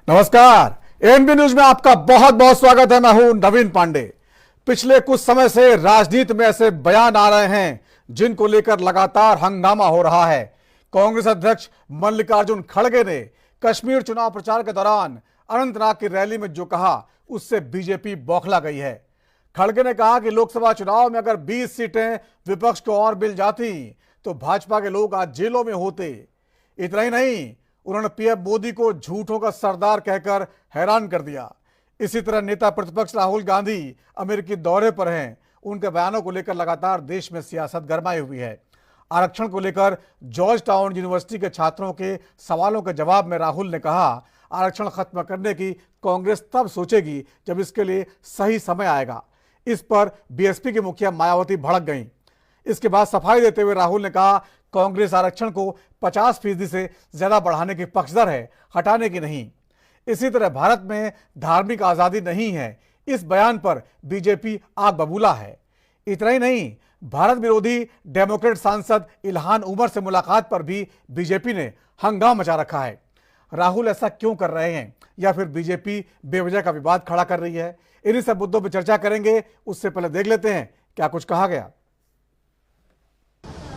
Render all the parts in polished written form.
नमस्कार। ANB news में आपका बहुत बहुत स्वागत है। मैं हूं नवीन पांडे। पिछले कुछ समय से राजनीति में ऐसे बयान आ रहे हैं जिनको लेकर लगातार हंगामा हो रहा है। कांग्रेस अध्यक्ष मल्लिकार्जुन खड़गे ने कश्मीर चुनाव प्रचार के दौरान अनंतनाग की रैली में जो कहा उससे बीजेपी बौखला गई है। खड़गे ने कहा कि लोकसभा चुनाव में अगर 20 सीटें विपक्ष को और मिल जाती तो भाजपा के लोग आज जेलों में होते। इतना ही नहीं, उन्होंने पीएम मोदी को झूठों का सरदार कहकर हैरान कर दिया। इसी तरह नेता प्रतिपक्ष राहुल गांधी अमेरिकी दौरे पर हैं। उनके बयानों को लेकर लगातार देश में सियासत गरमाई हुई है। आरक्षण को लेकर जॉर्ज टाउन यूनिवर्सिटी के छात्रों के सवालों के जवाब में राहुल ने कहा, आरक्षण खत्म करने की कांग्रेस तब सोचेगी जब इसके लिए सही समय आएगा। इस पर बीएसपी की मुखिया मायावती भड़क गईं। इसके बाद सफाई देते हुए राहुल ने कहा, कांग्रेस आरक्षण को 50% से ज्यादा बढ़ाने की पक्षधर है, हटाने की नहीं। इसी तरह भारत में धार्मिक आजादी नहीं है, इस बयान पर बीजेपी आग बबूला है। इतना ही नहीं, भारत विरोधी डेमोक्रेट सांसद इल्हान उमर से मुलाकात पर भी बीजेपी ने हंगामा मचा रखा है। राहुल ऐसा क्यों कर रहे हैं, या फिर बीजेपी बेवजह का विवाद खड़ा कर रही है? इन्हीं सब मुद्दों पर चर्चा करेंगे। उससे पहले देख लेते हैं क्या कुछ कहा गया।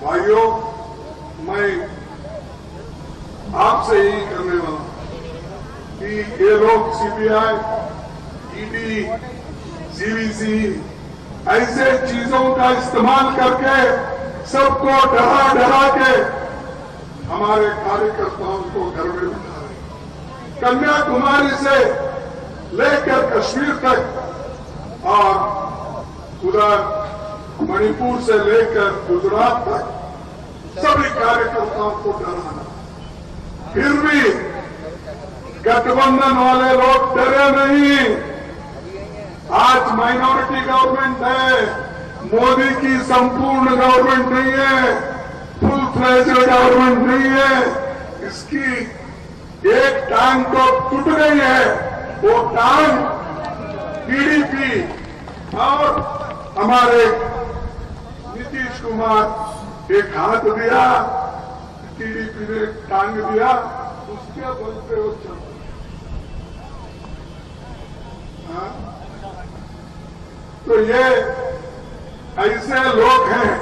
भाइयों, मैं आपसे यही करने वाला कि ये लोग सीबीआई, ईडी, सीवीसी ऐसे चीजों का इस्तेमाल करके सबको डरा डरा के हमारे कार्यकर्ताओं को घर में बिठा रहे। कन्याकुमारी से लेकर कश्मीर तक और उधर मणिपुर से लेकर गुजरात तक सभी कार्यकर्ताओं को डराना। फिर भी गठबंधन वाले लोग डरे नहीं। आज माइनॉरिटी गवर्नमेंट है, मोदी की संपूर्ण गवर्नमेंट नहीं है, फुल फ्लेज्ड गवर्नमेंट नहीं है। इसकी एक टांग तो टूट गई है, वो टांग टीडीपी और हमारे नीतीश कुमार एक हाथ दिया, टीडीपी ने टांग दिया, उसके बल पे वो चल। तो ये ऐसे लोग हैं,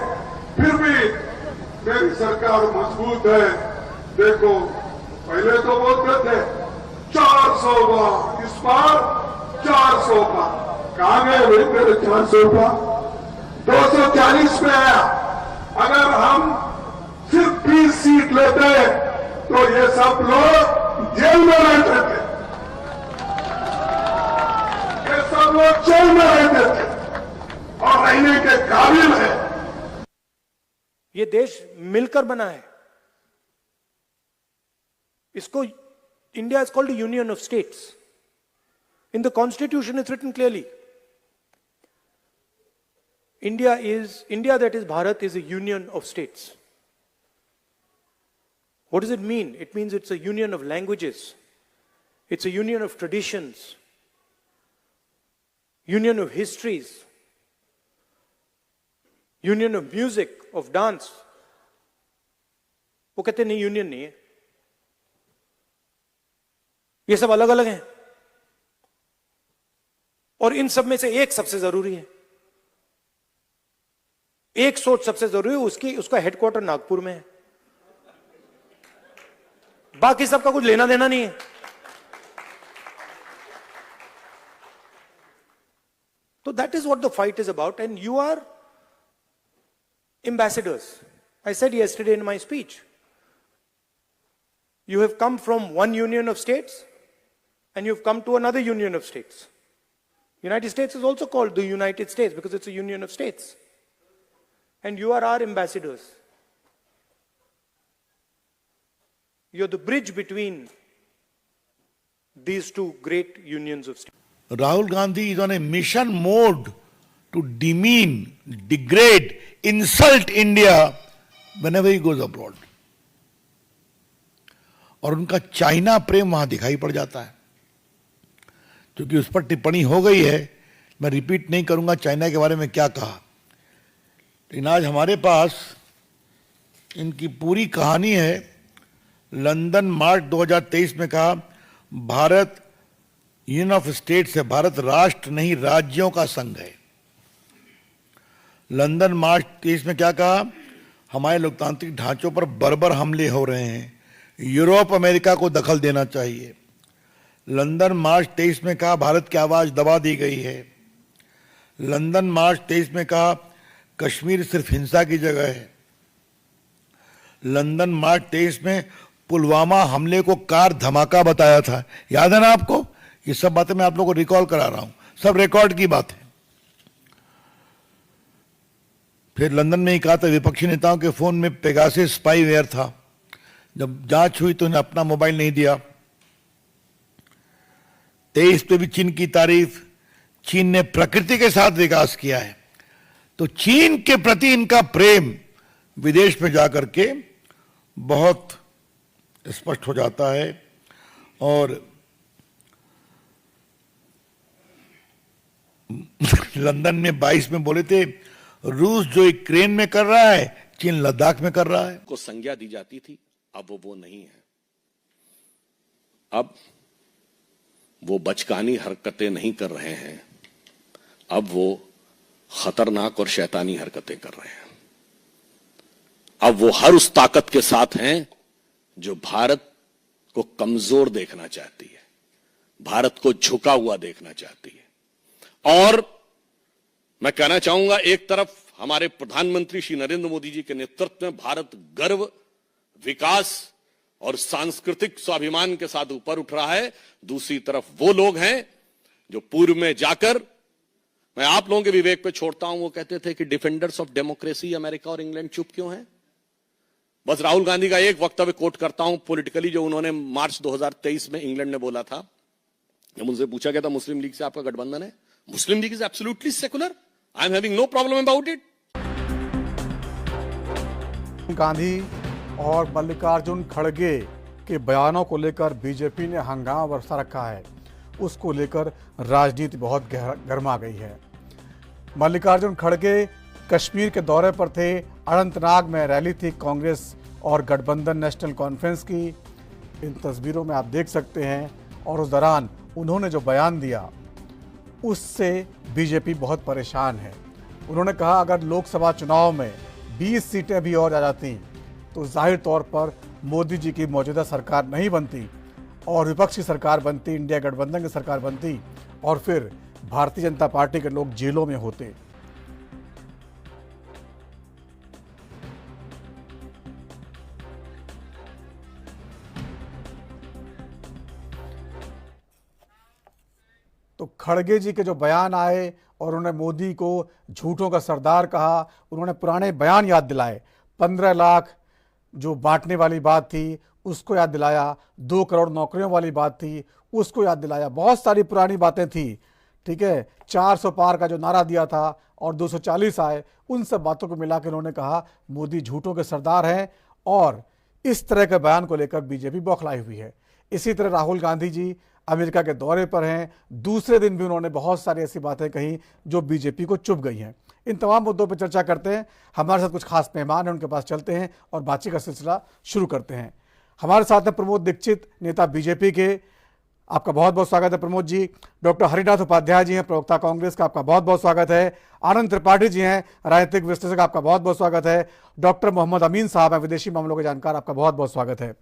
फिर भी मेरी सरकार मजबूत है। देखो, पहले तो बोलते थे 400 बार, इस बार 400 बार। कहां गए भाई मेरे 400 बार? 240 पे आया। अगर हम सिर्फ 20 सीट लेते तो ये सब लोग जेल में रहते थे, ये सब लोग जेल में रहते थे और रहने के काबिल है। ये देश मिलकर बना है। इसको India is called union of states. In the constitution is written clearly, India that is Bharat is a union of states. What does it mean? It means it's a union of languages. It's a union of traditions. Union of histories. Union of music, of dance. वो कहते नहीं, union नहीं है, ये सब अलग अलग हैं। और इन सब में से एक सबसे जरूरी है, एक सोच सबसे जरूरी है, उसका हेडक्वार्टर नागपुर में है। बाकी सबका कुछ लेना देना नहीं है। तो that is what the fight is about, and you are ambassadors. I said yesterday in my speech, you have come from one union of states and you've come to another union of states. United States is also called the United States because it's a union of states. And you are our ambassadors. You're the bridge between these two great unions of states. Rahul Gandhi is on a mission mode to demean, degrade, insult India whenever he goes abroad. और उनका China प्रेम वहां दिखाई पड़ जाता है, क्योंकि उस पर टिप्पणी हो गई है। मैं रिपीट नहीं करूंगा चाइना के बारे में क्या कहा, लेकिन आज हमारे पास इनकी पूरी कहानी है। लंदन मार्च 2023 में कहा, भारत यूनियन ऑफ स्टेट्स है, भारत राष्ट्र नहीं राज्यों का संघ है। लंदन मार्च 23 में क्या कहा? हमारे लोकतांत्रिक ढांचों पर बर्बर हमले हो रहे हैं, यूरोप अमेरिका को दखल देना चाहिए। लंदन मार्च 23 में कहा भारत की आवाज दबा दी गई है। लंदन मार्च 23 में कहा कश्मीर सिर्फ हिंसा की जगह है। लंदन मार्च 23 में पुलवामा हमले को कार धमाका बताया था, याद है ना आपको? ये सब बातें मैं आप लोगों को रिकॉल करा रहा हूं, सब रिकॉर्ड की बात है। फिर लंदन में ही कहा था विपक्षी नेताओं के फोन में पेगासस स्पाईवेयर था, जब जांच हुई तो उन्हें अपना मोबाइल नहीं दिया। 23 पे भी चीन की तारीफ, चीन ने प्रकृति के साथ विकास किया है। तो चीन के प्रति इनका प्रेम विदेश में जाकर के बहुत स्पष्ट हो जाता है। और लंदन में 22 में बोले थे रूस जो यूक्रेन में कर रहा है चीन लद्दाख में कर रहा है। को संज्ञा दी जाती थी, अब वो नहीं है। अब वो बचकानी हरकतें नहीं कर रहे हैं, अब वो खतरनाक और शैतानी हरकतें कर रहे हैं। अब वो हर उस ताकत के साथ हैं जो भारत को कमजोर देखना चाहती है, भारत को झुका हुआ देखना चाहती है। और मैं कहना चाहूंगा, एक तरफ हमारे प्रधानमंत्री श्री नरेंद्र मोदी जी के नेतृत्व में भारत गर्व, विकास और सांस्कृतिक स्वाभिमान के साथ ऊपर उठ रहा है, दूसरी तरफ वो लोग हैं जो पूर्व में जाकर, मैं आप लोगों के विवेक पे छोड़ता हूं, वो कहते थे कि डिफेंडर्स ऑफ डेमोक्रेसी अमेरिका और इंग्लैंड चुप क्यों हैं। बस राहुल गांधी का एक वक्तव्य कोट करता हूं पॉलिटिकली, जो उन्होंने मार्च 2023 में इंग्लैंड में बोला था। जब उनसे पूछा गया था मुस्लिम लीग से आपका गठबंधन है, Muslim League is absolutely secular, I am having no problem about it. Gandhi और मल्लिकार्जुन खड़गे के बयानों को लेकर बीजेपी ने हंगामा बरसा रखा है, उसको लेकर राजनीति बहुत गर्मा गई है। मल्लिकार्जुन खड़गे कश्मीर के दौरे पर थे, अनंतनाग में रैली थी कांग्रेस और गठबंधन नेशनल कॉन्फ्रेंस की, इन तस्वीरों में आप देख सकते हैं। और उस दौरान उन्होंने जो बयान दिया उससे बीजेपी बहुत परेशान है। उन्होंने कहा अगर लोकसभा चुनाव में 20 सीटें भी और आ जाती तो जाहिर तौर पर मोदी जी की मौजूदा सरकार नहीं बनती और विपक्ष की सरकार बनती, इंडिया गठबंधन की सरकार बनती और फिर भारतीय जनता पार्टी के लोग जेलों में होते। तो खड़गे जी के जो बयान आए और उन्होंने मोदी को झूठों का सरदार कहा, उन्होंने पुराने बयान याद दिलाए, 15 लाख जो बांटने वाली बात थी उसको याद दिलाया, 2 करोड़ नौकरियों वाली बात थी उसको याद दिलाया, बहुत सारी पुरानी बातें थी, ठीक है। 400 पार का जो नारा दिया था और 240 आए, उन सब बातों को मिला के उन्होंने कहा मोदी झूठों के सरदार हैं और इस तरह के बयान को लेकर बीजेपी बौखलाई हुई है। इसी तरह राहुल गांधी जी अमेरिका के दौरे पर हैं, दूसरे दिन भी उन्होंने बहुत सारी ऐसी बातें कही जो बीजेपी को चुभ गई हैं। इन तमाम मुद्दों पर चर्चा करते हैं। हमारे साथ कुछ खास मेहमान हैं, उनके पास चलते हैं और बातचीत का सिलसिला शुरू करते हैं। हमारे साथ हैं प्रमोद दीक्षित, नेता बीजेपी के, आपका बहुत बहुत स्वागत है प्रमोद जी। डॉक्टर हरिनाथ उपाध्याय जी हैं, प्रवक्ता कांग्रेस का, आपका बहुत बहुत स्वागत है। आनंद त्रिपाठी जी हैं, राजनीतिक विश्लेषक, आपका बहुत बहुत स्वागत है। डॉक्टर मोहम्मद अमीन साहब हैं, विदेशी मामलों के जानकार, आपका बहुत बहुत स्वागत है।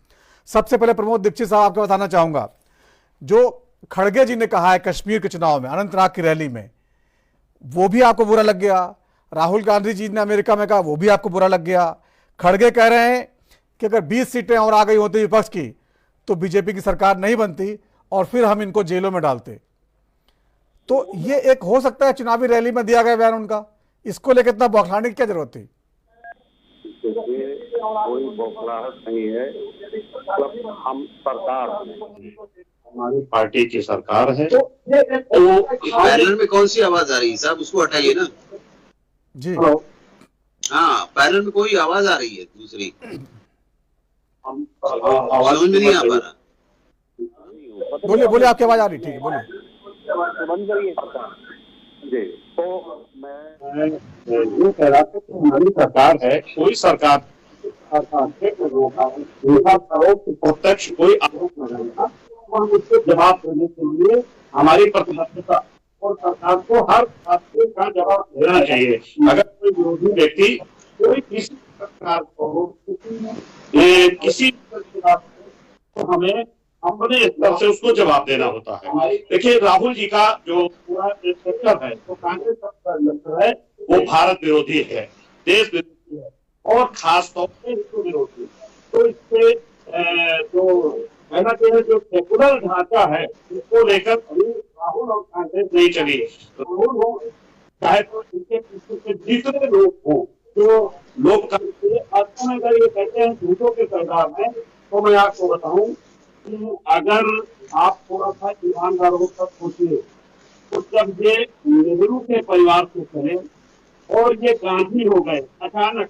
सबसे पहले प्रमोद दीक्षित साहब, आपको बताना चाहूंगा, जो खड़गे जी ने कहा है कश्मीर के चुनाव में, अनंतनाग की रैली में, वो भी आपको बुरा लग गया। राहुल गांधी जी ने अमेरिका में कहा, वो भी आपको बुरा लग गया। खड़गे कह रहे हैं कि अगर 20 सीटें और आ गई होती विपक्ष की तो बीजेपी की सरकार नहीं बनती और फिर हम इनको जेलों में डालते। तो ये एक हो सकता है चुनावी रैली में दिया गया बयान उनका, इसको लेकर इतना बौखलाने की क्या जरूरत थी? कोई बौखलाहट नहीं है, मतलब हम सरकार, हमारी पार्टी की सरकार है। तो पैनल में कौन सी आवाज आ रही है साहब, उसको हटाइए ना जी। हाँ, पैनल में कोई आवाज आ रही है दूसरी, हम समझ में नहीं आ पा रहा। बोलिए बोलिए, आपकी आवाज आ रही, ठीक है बोलिए। बंद करिए जी। तो मैं ये कह रहा था कि हमारी सरकार है, कोई सरकार प्रत्यक्ष कोई आरोप लगाएगा तो हम उसको जवाब देने के लिए हमारी प्रतिबद्धता और सरकार को हर हादसे का जवाब देना चाहिए। अगर कोई विरोधी व्यक्ति कोई किसी सरकार को किसी तो हमें अपने स्तर से उसको जवाब देना होता है। देखिए, राहुल जी का जो पूरा सेक्टर है, तो कांग्रेस का है, वो भारत विरोधी है, देश विरोधी है और खास तौर पर हिंदू विरोधी। तो इससे जो कहना चाहिए जो सेकुलर ढांचा है उसको लेकर अभी राहुल और कांग्रेस नहीं चली। राहुल हो चाहे तो इनके पीछे के जितने लोग हो जो लोग करते अगर ये कहते हैं झूठों के सरदार हैं, तो मैं आपको बताऊं कि अगर आप थोड़ा सा ईमानदार होकर सोचिए तो जब ये नेहरू के परिवार से चले और ये गांधी हो गए, अचानक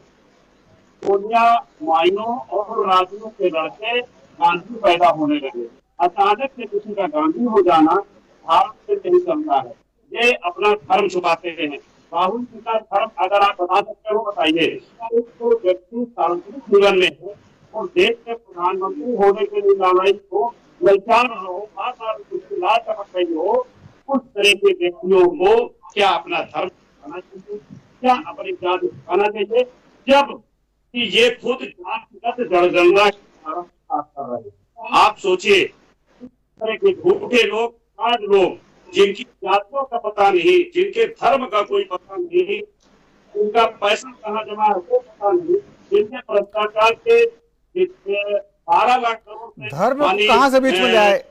सोनिया माइनो और राजू के लड़के गांधी पैदा होने लगे। अचानक से किसी का गांधी हो जाना भारत से नहीं चलता है। ये अपना धर्म छुपाते हैं। राहुल जी का धर्म अगर आप बता सकते हो बताइए। तो व्यक्ति सार्वजनिक जीवन में है और देश के प्रधानमंत्री होने के लिए लड़ाई को ललचार हो, बार बार मुश्किलात चमक रही हो, उस तरह के व्यक्तियों को क्या अपना धर्म छुपाना चाहिए, क्या अपनी जाति छुपाना चाहिए, जब कि ये खुद जातिगत जनगणना कर रहे हैं। आप सोचिए, इस तरह के झूठे लोग, आज लोग जिनकी जातियों का पता नहीं, जिनके धर्म का कोई पता नहीं, उनका पैसा कहाँ जमा है वो पता नहीं, जिनके भ्रष्टाचार के 12 लाख करोड़ धर्म कहाँ से बीच में ले आए?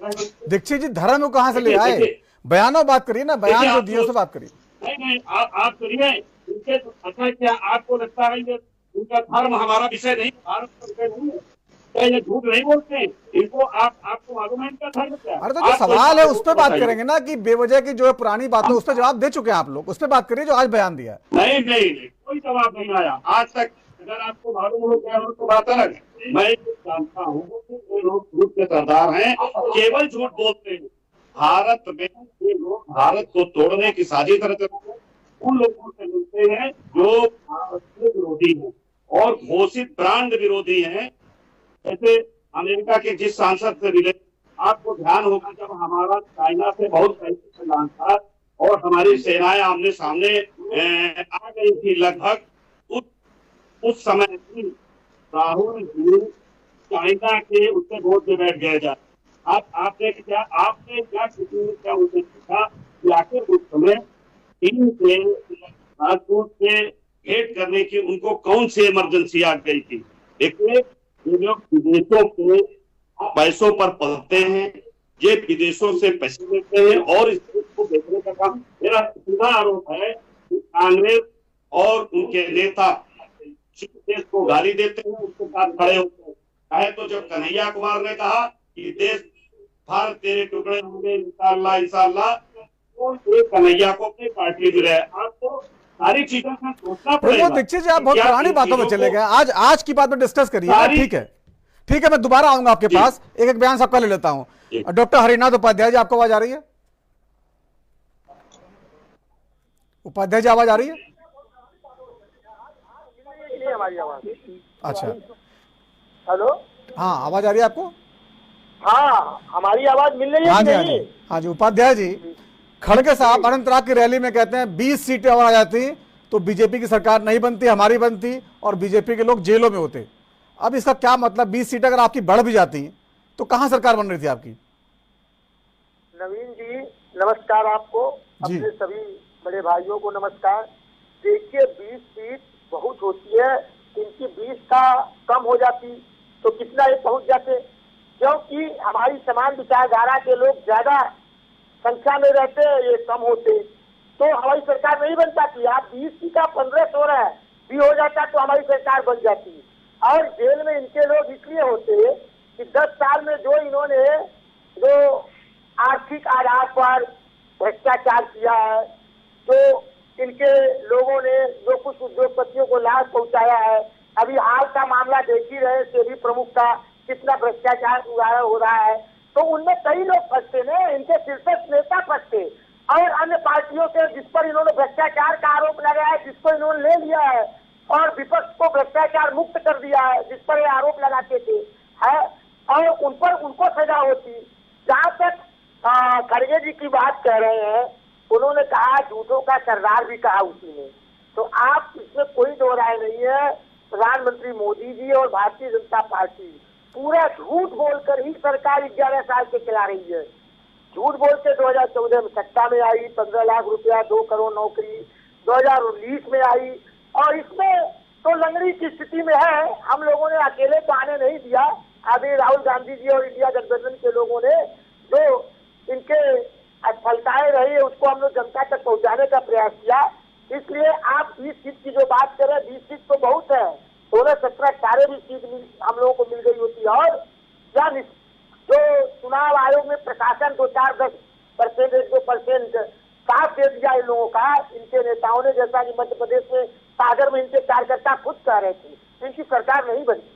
दीक्षित जी, धर्म को कहाँ से ले आए? बयानों बात करिए ना, बयान जो दिए से बात करिए। नहीं, आप करिए। इनके अच्छा, क्या आपको लगता है ये उनका धर्म हमारा विषय नहीं, भारत का विषय नहीं है? क्या ये झूठ नहीं बोलते? इनको आपको मालूम है इनका धर्म क्या है? अरे तो जो सवाल है उस पर बात करेंगे ना, कि बेवजह की जो है पुरानी बातें, उस पर जवाब दे चुके हैं आप लोग, उस पर बात करिए जो आज बयान दिया है। नहीं, कोई जवाब नहीं आया आज तक। अगर आपको मालूम हो क्या तो बात अलग है। मैं जानता हूँ कि ये लोग झूठ के सरदार हैं, केवल झूठ बोलते हैं। भारत में ये लोग भारत को तोड़ने की साजिश रचते हैं। उन लोगों से मिलते हैं जो भारत के विरोधी हैं और घोषित ब्रांड विरोधी हैं। जैसे अमेरिका के जिस सांसद से मिले, आपको ध्यान होगा जब हमारा चाइना से बहुत पहले संबंध था और हमारी सेनाएं आमने सामने आ गई थी, लगभग उस समय भी राहुल जी चाइना के उससे वोट में बैठ गए जा। आपने क्या किसी ने क्या उनसे पूछा कि आखिर उस समय चीन से राजदूत से भेंट करने की उनको कौन सी इमरजेंसी आ गई थी? देखिए, ये लोग विदेशों के पैसों पर पलते हैं, ये विदेशों से पैसे लेते हैं और इस देश को बेचने का काम। मेरा सीधा आरोप है कि कांग्रेस और उनके नेता देश को गाली देते हैं, उसके साथ खड़े होते हैं। चाहे तो जब कन्हैया कुमार ने कहा कि देश भारत तेरे टुकड़े होंगे इंशाअल्लाह, तो कन्हैया को अपनी पार्टी मिले। आपको सारी चीजों का सोचना पड़ेगा। दीक्षित जी, आप बहुत पुरानी बातों में चले गए, आज की बात में डिस्कस करिए। ठीक है, मैं दोबारा आऊंगा आपके पास, एक बयान सबका ले लेता हूं। डॉक्टर हरिनाथ उपाध्याय जी, आपको आवाज आ रही है? उपाध्याय जी, आवाज आ रही है? हमारी आवाज। अच्छा, हेलो, हाँ, आवाज आ रही है आपको? हाँ, हमारी आवाज मिल रही है? हाँ जी, उपाध्याय जी, खड़गे साहब अनंतनाग की रैली में कहते हैं 20 सीटें और आ जाती तो बीजेपी की सरकार नहीं बनती, हमारी बनती और बीजेपी के लोग जेलों में होते। अब इसका क्या मतलब? 20 सीटें अगर आपकी बढ़ भी जाती तो कहां सरकार बन रही थी आपकी? नवीन जी नमस्कार, आपको अपने सभी बड़े भाइयों को नमस्कार। देखिए, 20 सीट बहुत होती है, इनकी 20 का कम हो जाती तो कितना ये पहुंच जाते, क्योंकि हमारी समान विचारधारा के लोग ज्यादा संख्या में रहते, ये कम होते तो हमारी सरकार नहीं बन पाती। आप 20 की का 15-16 भी हो जाता तो हमारी सरकार बन जाती। और जेल में इनके लोग इसलिए होते कि 10 साल में जो इन्होंने जो आर्थिक आधार पर भ्रष्टाचार किया है, जो इनके लोगों ने जो कुछ उद्योगपतियों को लाभ पहुंचाया है, अभी हाल का मामला देख ही रहे, सेबी प्रमुख का कितना भ्रष्टाचार हो रहा है, तो उनमें कई लोग फंसते हैं, इनके शीर्षक नेता फंसते और अन्य पार्टियों से जिस पर इन्होंने भ्रष्टाचार का आरोप लगाया है, जिसको इन्होंने ले लिया है और विपक्ष को भ्रष्टाचार मुक्त कर दिया है, जिस पर ये आरोप लगाते थे है, और उन पर उनको सजा होती। जहाँ तक खड़गे जी की बात कह रहे हैं, उन्होंने कहा झूठों का सरदार भी कहा उसी ने, तो आप इसमें कोई दो राय नहीं है। प्रधानमंत्री मोदी जी और भारतीय जनता पार्टी पूरा झूठ बोलकर ही सरकार 11 साल से चला रही है। झूठ बोल के 2014 में सत्ता में आई, 15 लाख रुपया, 2 करोड़ नौकरी 2019 में आई, और इसमें तो लंगड़ी की स्थिति में है। हम लोगों ने अकेले तो आने नहीं दिया, अभी राहुल गांधी जी और इंडिया गठबंधन के लोगों ने जो इनके असफलताएं रही है उसको हम लोग जनता तक पहुंचाने का प्रयास किया। इसलिए आप 20 सीट की जो बात करें, 20 सीट तो बहुत है, 16, 17, 18 भी सीट हम लोगों को मिल गई होती। और या जो चुनाव आयोग में प्रशासन 2-4-10% 1-2% साथ दे दिया इन लोगों का, इनके नेताओं ने, जैसा कि मध्य प्रदेश में सागर में इनके कार्यकर्ता खुद कह रहे थे, इनकी सरकार नहीं बनी,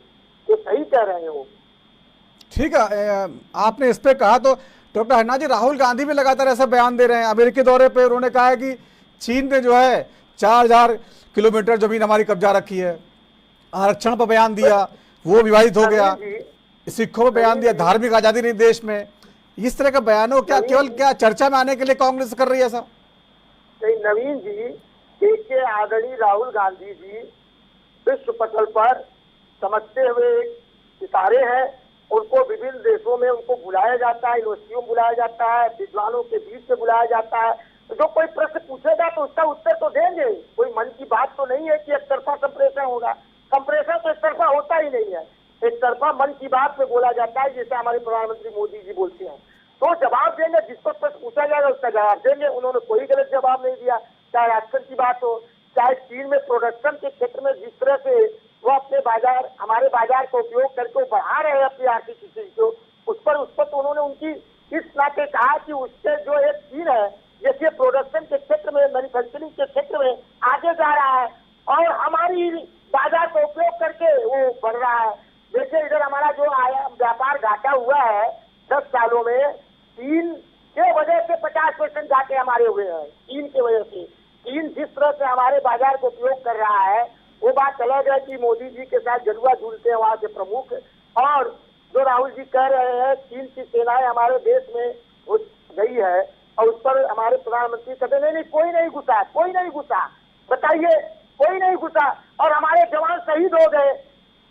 ये सही कह रहे हैं वो। ठीक है, आपने इस पे कहा, तो डॉक्टर हरनाथ जी, राहुल गांधी भी लगातार ऐसा बयान दे रहे हैं। अमेरिकी दौरे पे उन्होंने कहा है कि चीन ने जो है 4000 किलोमीटर जमीन हमारी कब्जा रखी है। आरक्षण पर बयान दिया, वो विवादित हो गया। सिखों पर बयान दिया, धार्मिक आजादी नहीं देश में। इस तरह का बयानों क्या चर्चा में आने के लिए कांग्रेस कर रही है ऐसा? नवीन जी, देखिए आदरणीय राहुल गांधी जी विश्व पटल पर समझते हुए सितारे हैं। उनको विभिन्न देशों में उनको बुलाया जाता है, यूनिवर्सिटियों में बुलाया जाता है, विद्वानों के बीच में बुलाया जाता है। तो जो कोई प्रश्न पूछेगा तो उसका उत्तर तो देंगे। कोई मन की बात तो नहीं है कि एक तरफा कंप्रेशन होगा। कंप्रेशन तो एक तरफा होता ही नहीं है, एक तरफा मन की बात पे बोला जाता है, जैसे हमारे प्रधानमंत्री मोदी जी बोलते हैं। तो जवाब देंगे, जिसको प्रश्न पूछा जाएगा उसका जवाब देंगे। उन्होंने कोई गलत जवाब नहीं दिया, चाहे राशन की बात हो, चाहे चीन में प्रोडक्शन के क्षेत्र में जिस तरह से वो अपने बाजार, हमारे बाजार का उपयोग करके बढ़ा रहे हैं अपनी आर्थिक स्थिति को, उस पर तो उन्होंने उनकी इस नाते कहा कि उससे जो एक चीन है, जैसे प्रोडक्शन के क्षेत्र में, मैन्युफैक्चरिंग के क्षेत्र में आगे जा रहा है और हमारी बाजार का उपयोग करके वो बढ़ रहा है। जैसे इधर हमारा जो व्यापार घाटा हुआ है 10 सालों में, चीन के वजह से 50% घाटे हमारे हुए हैं। चीन की वजह से, चीन जिस तरह से हमारे बाजार को उपयोग कर रहा है, वो बात अलग है कि मोदी जी के साथ जड़ुआ झूलते हैं वहाँ के प्रमुख। और जो राहुल जी कह रहे हैं चीन की सेनाएं हमारे देश में घुस गई है, और उस पर हमारे प्रधानमंत्री कहते नहीं, कोई नहीं घुसा, कोई नहीं घुसा। बताइए, कोई नहीं घुसा। और हमारे जवान शहीद हो गए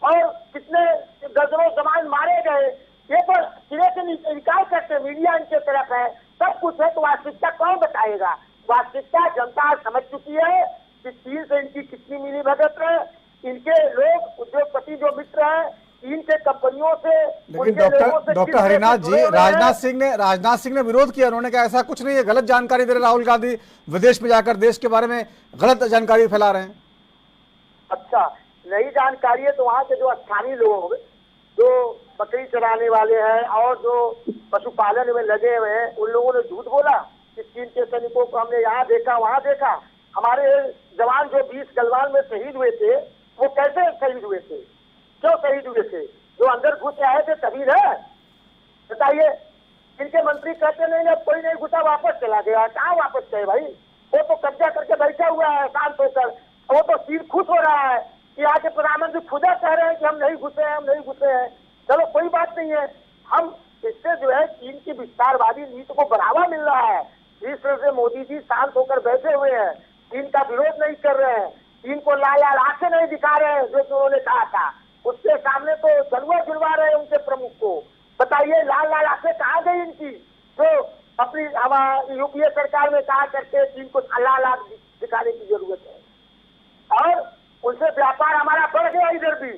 और कितने दर्जनों जवान मारे गए, ये तो सिरे से इनकार करते, मीडिया इनके तरफ है, सब कुछ है। तो वास्तविकता कौन बताएगा? वास्तविकता जनता समझ चुकी है कि चीन से इनकी कितनी मिली भगत है। इनके लोग, उद्योगपति जो मित्र हैं, चीन के कंपनियों से, लेकिन डॉक्टर हरिनाथ जी, राजनाथ सिंह ने विरोध किया। उन्होंने कहा ऐसा कुछ नहीं है, गलत जानकारी दे रहे राहुल गांधी, विदेश में जाकर देश के बारे में गलत जानकारी फैला रहे हैं। अच्छा, नई जानकारी है तो वहाँ के जो स्थानीय लोग, जो बकरी चराने वाले हैं और जो पशुपालन में लगे हुए हैं, उन लोगों ने झूठ बोला कि चीन के सैनिकों को हमने यहाँ देखा, वहाँ देखा। हमारे जवान जो 20 गलवान में शहीद हुए थे, वो कैसे शहीद हुए थे, क्यों शहीद हुए थे? जो अंदर घुस आए थे तभी ना। बताइए, इनके मंत्री कहते नहीं, अब कोई नहीं घुसा, वापस चला गया। कहाँ वापस गए भाई? वो तो कब्जा करके बैठा हुआ है शांत होकर। वो तो चीन खुश हो रहा है कि आज प्रधानमंत्री खुद कह रहे हैं कि हम नहीं घुसे हैं, हम नहीं घुसे हैं। चलो कोई बात नहीं है, हम इससे जो है चीन की विस्तारवादी नीति को बढ़ावा मिल रहा है। इस तरह से मोदी जी शांत होकर बैठे हुए हैं, चीन का विरोध नहीं कर रहे हैं, चीन को लाल आंखें नहीं दिखा रहे हैं, जो उन्होंने कहा था। उसके सामने तो जलवा जुलवा रहे हैं उनके प्रमुख को। बताइए, लाल आंखें कहाँ गई इनकी, जो अपनी हमारी यूपीए सरकार में कहा करके चीन को लाल आंख दिखाने की जरूरत है। और उनसे व्यापार हमारा बढ़ गया, इधर भी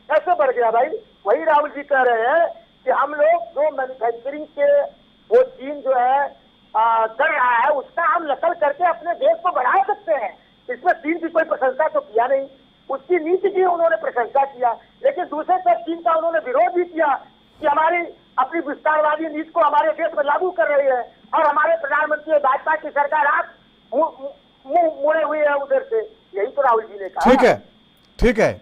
कैसे बढ़ गया भाई? वही राहुल जी कह रहे हैं कि हम लोग जो मैन्युफैक्चरिंग के वो चीन जो है कर रहा है, उसका हम नकल करके अपने देश को बढ़ा सकते हैं। इसमें चीन की कोई प्रशंसा तो किया नहीं, उसकी नीति की उन्होंने प्रशंसा किया, लेकिन दूसरे तरफ चीन का उन्होंने विरोध भी किया कि हमारी अपनी विस्तारवादी नीति को हमारे देश में लागू कर रही है और हमारे प्रधानमंत्री भाजपा की सरकार आप मुंह मोड़े हुए है उधर से। यही तो राहुल जी ने कहा। ठीक है, ठीक है।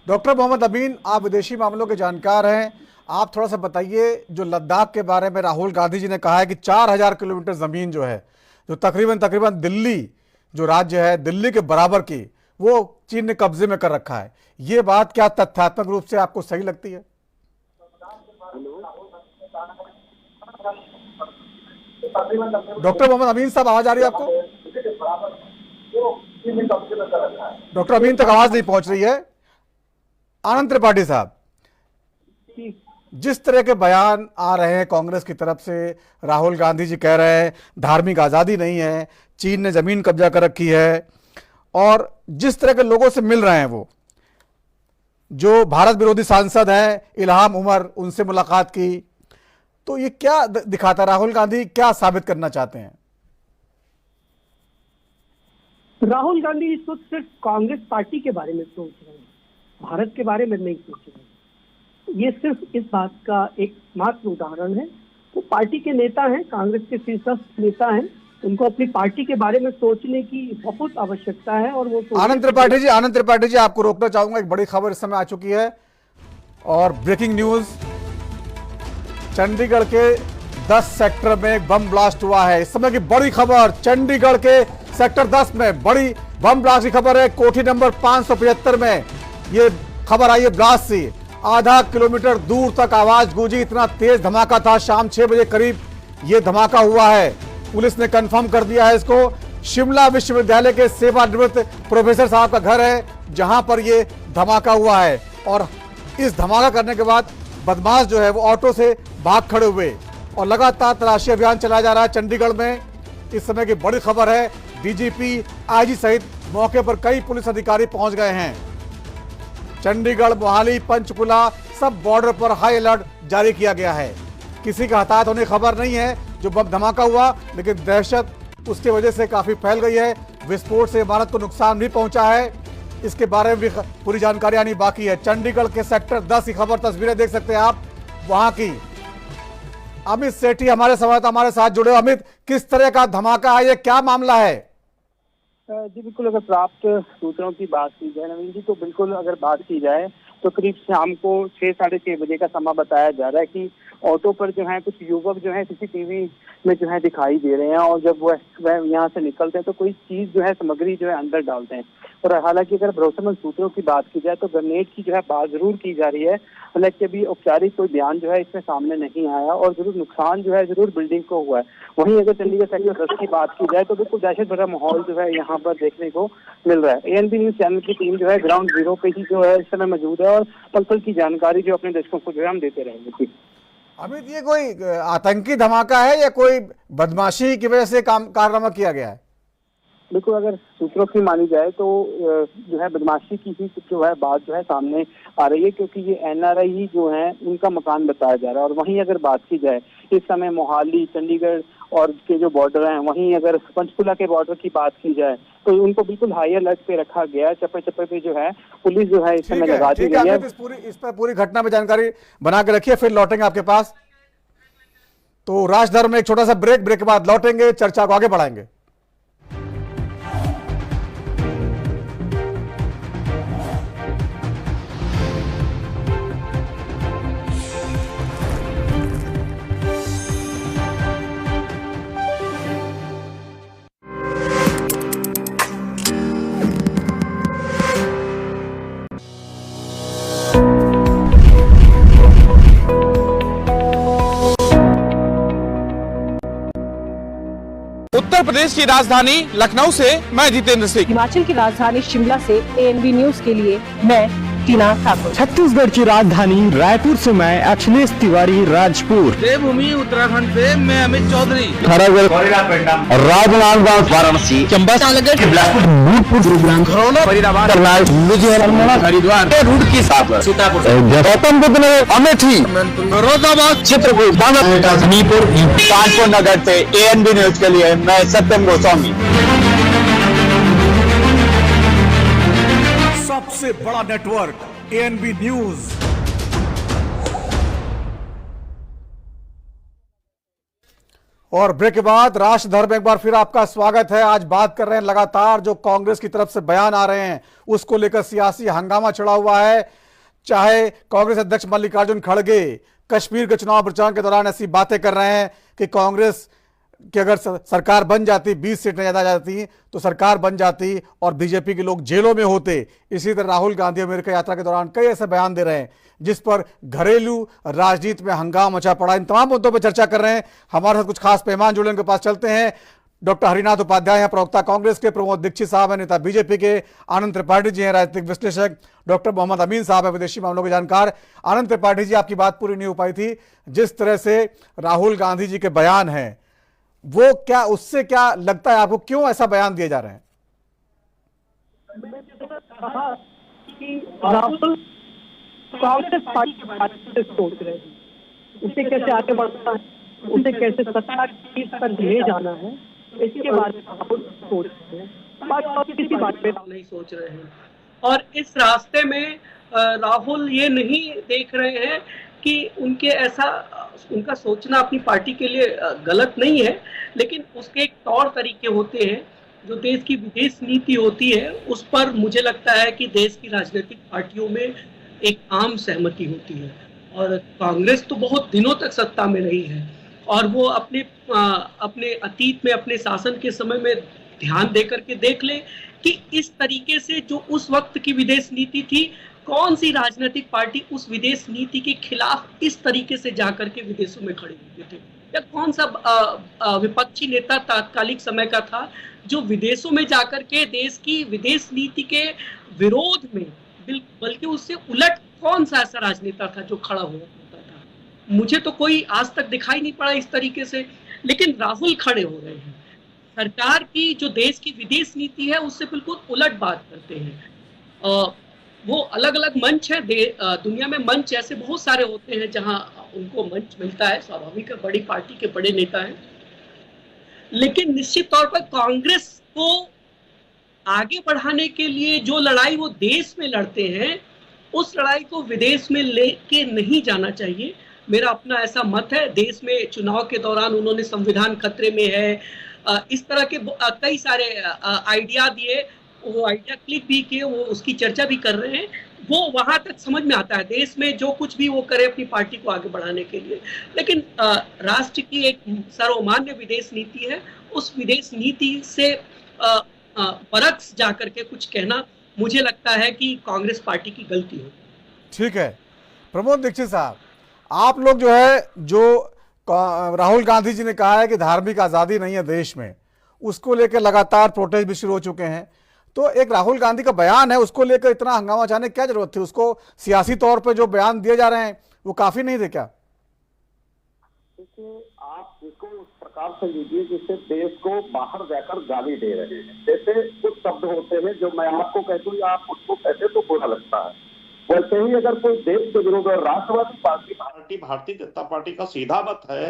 डॉक्टर मोहम्मद अमीन, आप विदेशी मामलों के जानकार हैं, आप थोड़ा सा बताइए, जो लद्दाख के बारे में राहुल गांधी जी ने कहा है कि 4000 किलोमीटर जमीन जो है, जो तकरीबन दिल्ली जो राज्य है, दिल्ली के बराबर की, वो चीन ने कब्जे में कर रखा है। ये बात क्या तथ्यात्मक रूप से आपको सही लगती है? डॉक्टर मोहम्मद अमीन साहब, आवाज आ रही है आपको? डॉक्टर अमीन तक आवाज नहीं पहुंच रही है। आनंद त्रिपाठी साहब, जिस तरह के बयान आ रहे हैं कांग्रेस की तरफ से, राहुल गांधी जी कह रहे हैं धार्मिक आज़ादी नहीं है, चीन ने ज़मीन कब्जा कर रखी है, और जिस तरह के लोगों से मिल रहे हैं, वो जो भारत विरोधी सांसद हैं इल्हाम उमर, उनसे मुलाकात की, तो ये क्या दिखाता है? राहुल गांधी क्या साबित करना चाहते हैं? राहुल गांधी इस वक्त सिर्फ कांग्रेस पार्टी के बारे में सोच रहे हैं, भारत के बारे में नहीं सोच रहे हैं। ये सिर्फ इस बात का एक मात्र उदाहरण है। वो पार्टी के नेता हैं, कांग्रेस के शीर्षस्थ नेता हैं, उनको अपनी पार्टी के बारे में सोचने की बहुत आवश्यकता है। और वो आनंद त्रिपाठी जी, आपको रोकना चाहूंगा, एक बड़ी खबर इस समय आ चुकी है और ब्रेकिंग न्यूज। चंडीगढ़ के 10 सेक्टर में एक बम ब्लास्ट हुआ है। इस समय की बड़ी खबर, चंडीगढ़ के सेक्टर 10 में बड़ी बम ब्लास्ट की खबर है। कोठी नंबर 575 में ये खबर आई है ब्लास्ट से। आधा किलोमीटर दूर तक आवाज गूंजी, इतना तेज धमाका था। शाम 6 बजे करीब ये धमाका हुआ है। पुलिस ने कंफर्म कर दिया है इसको। शिमला विश्वविद्यालय के सेवानिवृत्त प्रोफेसर साहब का घर है जहां पर ये धमाका हुआ है। और इस धमाका करने के बाद बदमाश जो है वो ऑटो से भाग खड़े हुए और लगातार तलाशी अभियान चलाया जा रहा है चंडीगढ़ में। इस समय की बड़ी खबर है, डीजीपी, आईजी सहित मौके पर कई पुलिस अधिकारी पहुंच गए हैं। चंडीगढ़, मोहाली, पंचकुला सब बॉर्डर पर हाई अलर्ट जारी किया गया है। किसी का हताहत होने की खबर नहीं है जो बम धमाका हुआ, लेकिन दहशत उसकी वजह से काफी फैल गई है। विस्फोट से इमारत को नुकसान भी पहुंचा है, इसके बारे में भी पूरी जानकारी आनी बाकी है। चंडीगढ़ के सेक्टर 10 की खबर, तस्वीरें देख सकते हैं आप वहां की। अमित सेठी हमारे संवाददाता हमारे साथ जुड़े। अमित, किस तरह का धमाका है, ये क्या मामला है? जी बिल्कुल, अगर प्राप्त सूत्रों की बात की जाए नवीन जी, तो बिल्कुल अगर बात की जाए तो करीब शाम को 6 साढ़े 6 बजे का समय बताया जा रहा है कि ऑटो पर जो है कुछ युवक जो है सीसीटीवी में जो है दिखाई दे रहे हैं। और जब वह यहाँ से निकलते हैं तो कोई चीज जो है, सामग्री जो है अंदर डालते हैं। और हालांकि अगर भरोसेमंद सूत्रों की बात की जाए तो ग्रेनेड की जो है बात जरूर की जा रही है, हालांकि अभी औपचारिक कोई बयान जो है इसमें सामने नहीं आया। और जरूर नुकसान जो है जरूर बिल्डिंग को हुआ है। वहीं अगर चंडीगढ़ सेक्टर 10 की बात की जाए तो बिल्कुल दहशत भरा माहौल जो है यहाँ पर देखने को मिल रहा है। एएनबी न्यूज चैनल की टीम जो है ग्राउंड जीरो पे ही जो है इस समय मौजूद है और पल पल की जानकारी जो अपने दर्शकों को जो है हम देते रहेंगे। अमित, ये कोई आतंकी धमाका है या कोई बदमाशी की वजह से कारनामा किया गया है? बिल्कुल, अगर सूत्रों की मानी जाए तो जो है बदमाशी की ही जो है बात जो है सामने आ रही है, क्योंकि ये एनआरआई ही जो है उनका मकान बताया जा रहा है। और वहीं अगर बात की जाए इस समय मोहाली, चंडीगढ़ और के जो बॉर्डर हैं, वहीं अगर पंचकुला के बॉर्डर की बात की जाए तो उनको बिल्कुल हाई अलर्ट पे रखा गया है। चप्पे चप्पे पे जो है पुलिस जो है इस समय लगा दी गई है। इस पर पूरी घटना में जानकारी बना के रखिए, फिर लौटेंगे आपके पास। तो राजधर्म में एक छोटा सा ब्रेक के बाद लौटेंगे, चर्चा को आगे बढ़ाएंगे। उत्तर प्रदेश की राजधानी लखनऊ से मैं जितेंद्र सिंह। हिमाचल की राजधानी शिमला से एएनबी न्यूज के लिए मैं टीना ठाकुर। छत्तीसगढ़ की राजधानी रायपुर से मैं अखिलेश तिवारी राजपुर। देवभूमि उत्तराखंड से मैं अमित चौधरी। राजनांदगांव, वाराणसी, चंबा, बिलासपुर, गुरुग्राम, खरौना, फरीदाबाद, लुधियाना, हरिद्वार, रुड़की, सीतापुर, गौतम बुद्ध नगर, अमेठी, फिरोजाबाद, चित्रकूट, हमीरपुर, कानपुर नगर से एएनबी न्यूज के लिए मैं सत्यम गोस्वामी। सबसे बड़ा नेटवर्क एएनबी न्यूज। और ब्रेक के बाद राष्ट्रधर्म में एक बार फिर आपका स्वागत है। आज बात कर रहे हैं लगातार जो कांग्रेस की तरफ से बयान आ रहे हैं उसको लेकर सियासी हंगामा चढ़ा हुआ है। चाहे कांग्रेस अध्यक्ष मल्लिकार्जुन खड़गे कश्मीर के चुनाव प्रचार के दौरान ऐसी बातें कर रहे हैं कि कांग्रेस कि अगर सरकार बन जाती, 20 सीटें ज्यादा आ जाती तो सरकार बन जाती और बीजेपी के लोग जेलों में होते। इसी तरह राहुल गांधी अमेरिका यात्रा के दौरान कई ऐसे बयान दे रहे हैं जिस पर घरेलू राजनीति में हंगामा मचा पड़ा। इन तमाम मुद्दों पर चर्चा कर रहे हैं। हमारे साथ कुछ खास मेहमान जुड़े, उनके पास चलते हैं। डॉक्टर हरिनाथ उपाध्याय हैं, प्रवक्ता कांग्रेस के। प्रमोद दीक्षित साहब हैं, नेता बीजेपी के। आनंद त्रिपाठी जी हैं, राजनीतिक विश्लेषक। डॉक्टर मोहम्मद अमीन साहब हैं, विदेशी मामलों के जानकार। आनंद त्रिपाठी जी, आपकी बात पूरी नहीं हो पाई थी। जिस तरह से राहुल गांधी जी के बयान हैं, वो क्या, उससे क्या लगता है आपको, क्यों ऐसा बयान दिए जा रहे हैं? राहुल कांग्रेस पार्टी के बारे में सोच रहे हैं, उसे कैसे आगे बढ़ना है, उसे कैसे सत्ता की पर ले जाना है, इसके बारे में राहुल सोच रहे हैं। बात किसी बात पे नहीं सोच रहे हैं। और इस रास्ते में राहुल ये नहीं देख रहे हैं कि उनका सोचना अपनी पार्टी के लिए गलत नहीं है, लेकिन उसके एक तौर तरीके होते हैं। जो देश की विदेश नीति होती है, उस पर मुझे लगता है कि देश की राजनीतिक पार्टियों में एक आम सहमति होती है। और कांग्रेस तो बहुत दिनों तक सत्ता में रही है और वो अपने अतीत में, अपने शासन के समय में ध्यान दे करके देख ले कि इस तरीके से जो उस वक्त की विदेश नीति थी, कौन सी राजनीतिक पार्टी उस विदेश नीति के खिलाफ इस तरीके से जाकर के विदेशों में खड़े हुए थे, या कौन सा विपक्षी नेता तात्कालिक समय का था जो विदेशों में जाकर के देश की विदेश नीति के विरोध में, बल्कि उससे उलट कौन सा ऐसा राजनेता था जो खड़ा हुआ होता था। मुझे तो कोई आज तक दिखाई नहीं पड़ा इस तरीके से, लेकिन राहुल खड़े हो रहे हैं। सरकार की जो देश की विदेश नीति है उससे बिल्कुल उलट बात करते हैं। वो अलग अलग मंच है, दुनिया में मंच ऐसे बहुत सारे होते हैं जहां उनको मंच मिलता है, स्वाभाविक है, बड़ी पार्टी के बड़े नेता हैं। लेकिन निश्चित तौर पर कांग्रेस को आगे बढ़ाने के लिए जो लड़ाई वो देश में लड़ते हैं, उस लड़ाई को विदेश में लेके नहीं जाना चाहिए। मेरा अपना ऐसा मत है। देश में चुनाव के दौरान उन्होंने संविधान खतरे में है, इस तरह के कई सारे आइडिया दिए, वो आइडिया क्लिक भी किए, वो उसकी चर्चा भी कर रहे हैं। वो वहां तक समझ में आता है देश में जो कुछ भी वो करे अपनी पार्टी को आगे बढ़ाने के लिए। लेकिन राष्ट्र की एक सर्वमान्य विदेश नीति है, उस विदेश नीति से बरक्स जाकर के कुछ कहना मुझे लगता है कि कांग्रेस पार्टी की गलती है। ठीक है प्रमोद दीक्षित साहब, आप लोग जो है, जो राहुल गांधी जी ने कहा है कि धार्मिक आजादी नहीं है देश में, उसको लेकर लगातार प्रोटेस्ट भी शुरू हो चुके हैं। तो एक राहुल गांधी का बयान है, उसको लेकर इतना हंगामा मचाने की क्या जरूरत थी? उसको सियासी तौर पे जो बयान दिए जा रहे हैं वो काफी नहीं थे क्या? देखिए, आप इसको उस प्रकार से लीजिए जिससे देश को बाहर जाकर गाली दे रहे हैं। जैसे कुछ शब्द होते हैं जो मैं आपको कहता हूँ, आप उसको कहते तो बुरा लगता है, वैसे ही अगर कोई देश के विरोध और राष्ट्रवादी पार्टी भारतीय जनता पार्टी का सीधा मत है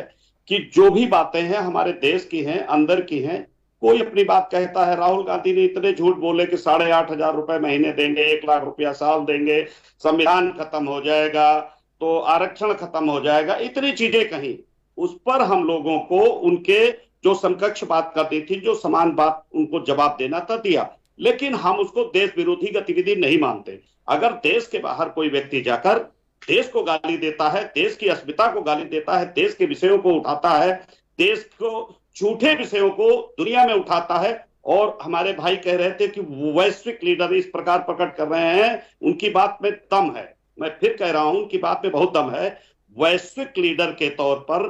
कि जो भी बातें हैं हमारे देश की हैं, अंदर की हैं, कोई अपनी बात कहता है। राहुल गांधी ने इतने झूठ बोले कि 8,500 रुपए महीने देंगे, 1 लाख रुपया साल देंगे, संविधान खत्म हो जाएगा, तो आरक्षण खत्म हो जाएगा, इतनी चीजें कही। उस पर हम लोगों को उनके जो समकक्ष बात करनी थी, जो समान बात उनको जवाब देना था, दिया। लेकिन हम उसको देश विरोधी गतिविधि नहीं मानते। अगर देश के बाहर कोई व्यक्ति जाकर देश को गाली देता है, देश की अस्मिता को गाली देता है, देश के विषयों को उठाता है, देश को झूठे विषयों को दुनिया में उठाता है, और हमारे भाई कह रहे थे कि वैश्विक लीडर इस प्रकार प्रकट कर रहे हैं, उनकी बात में दम है। मैं फिर कह रहा हूं, उनकी बात में बहुत दम है। वैश्विक लीडर के तौर पर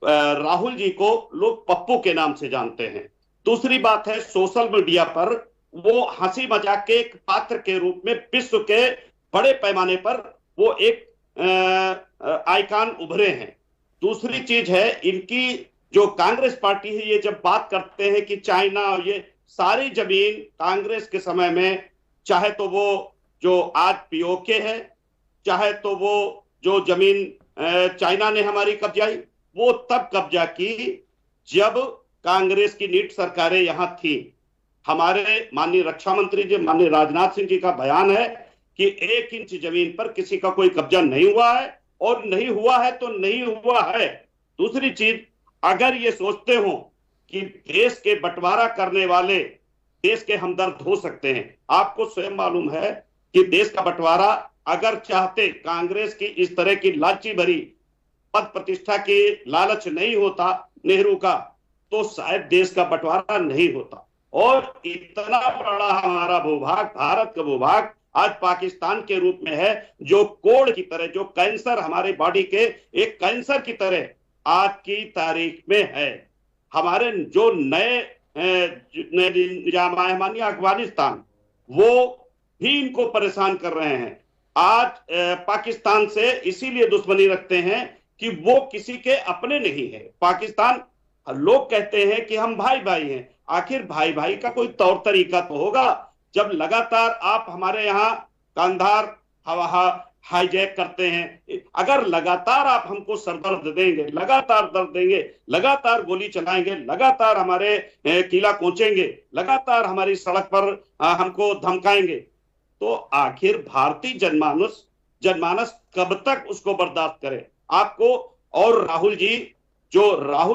राहुल जी को लोग पप्पू के नाम से जानते हैं। दूसरी बात है, सोशल मीडिया पर वो हंसी मजाक के एक पात्र के रूप में विश्व के बड़े पैमाने पर वो एक आइकॉन उभरे हैं। दूसरी चीज है, इनकी जो कांग्रेस पार्टी है, ये जब बात करते हैं कि चाइना और ये सारी जमीन कांग्रेस के समय में, चाहे तो वो जो आज पीओके है, चाहे तो वो जो जमीन चाइना ने हमारी कब्जाई, वो तब कब्जा की जब कांग्रेस की नीट सरकारें यहां थी। हमारे माननीय रक्षा मंत्री जी, माननीय राजनाथ सिंह जी का बयान है कि 1 इंच जमीन पर किसी का कोई कब्जा नहीं हुआ है, और नहीं हुआ है तो नहीं हुआ है। दूसरी चीज, अगर ये सोचते हो कि देश के बंटवारा करने वाले देश के हमदर्द हो सकते हैं, आपको स्वयं मालूम है कि देश का बंटवारा अगर चाहते, कांग्रेस की इस तरह की लालची भरी पद प्रतिष्ठा की लालच नहीं होता नेहरू का, तो शायद देश का बंटवारा नहीं होता। और इतना बड़ा हमारा भूभाग, भारत का भूभाग आज पाकिस्तान के रूप में है, जो कोड़ की तरह, जो कैंसर हमारे बॉडी के एक कैंसर की तरह आज की तारीख में है। हमारे जो नए निजाम मानिए अफगानिस्तान, वो भी इनको परेशान कर रहे हैं। आज पाकिस्तान से इसीलिए दुश्मनी रखते हैं कि वो किसी के अपने नहीं है। पाकिस्तान, लोग कहते हैं कि हम भाई भाई हैं, आखिर भाई भाई का कोई तौर तरीका तो होगा। जब लगातार आप हमारे यहाँ कंधार हाईजैक करते हैं, अगर लगातार आप हमको सरदर्द देंगे, लगातार दर्द देंगे, लगातार गोली चलाएंगे, लगातार हमारे किला कोचेंगे, लगातार हमारी सड़क पर हमको धमकाएंगे, तो आखिर भारतीय जनमानस कब तक उसको बर्दाश्त करे? आपको और राहुल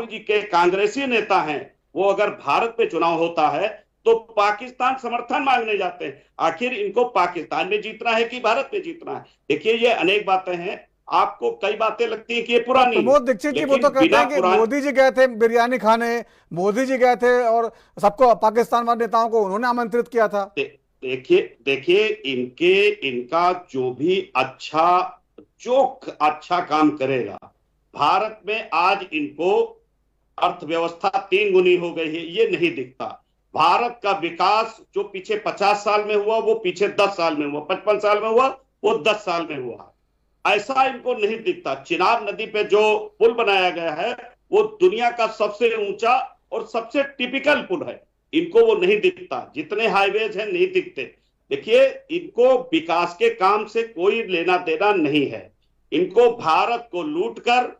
जी के कांग्रेसी नेता हैं, वो अगर भारत पे चुनाव होता है तो पाकिस्तान समर्थन मांगने जाते हैं। आखिर इनको पाकिस्तान में जीतना है कि भारत में जीतना है? देखिए, ये अनेक बातें हैं। आपको कई बातें लगती हैं कि ये पुरानी, प्रमोद दीक्षित जी वो तो कहते हैं कि मोदी जी गए थे बिरयानी खाने, मोदी जी गए थे और सबको, पाकिस्तान वाले नेताओं को उन्होंने आमंत्रित किया था। देखिए इनका जो भी अच्छा काम करेगा, भारत में आज इनको अर्थव्यवस्था 3 गुनी हो गई है, ये नहीं दिखता। भारत का विकास जो पीछे 50 साल में हुआ, वो पीछे 10 साल में हुआ, 55 साल में हुआ, वो 10 साल में हुआ, ऐसा इनको नहीं दिखता। चिनाब नदी पे जो पुल बनाया गया है, वो दुनिया का सबसे ऊंचा और सबसे टिपिकल पुल है, इनको वो नहीं दिखता। जितने हाईवेज हैं नहीं दिखते। देखिए, इनको विकास के काम से कोई लेना देना नहीं है। इनको भारत को लूटकर,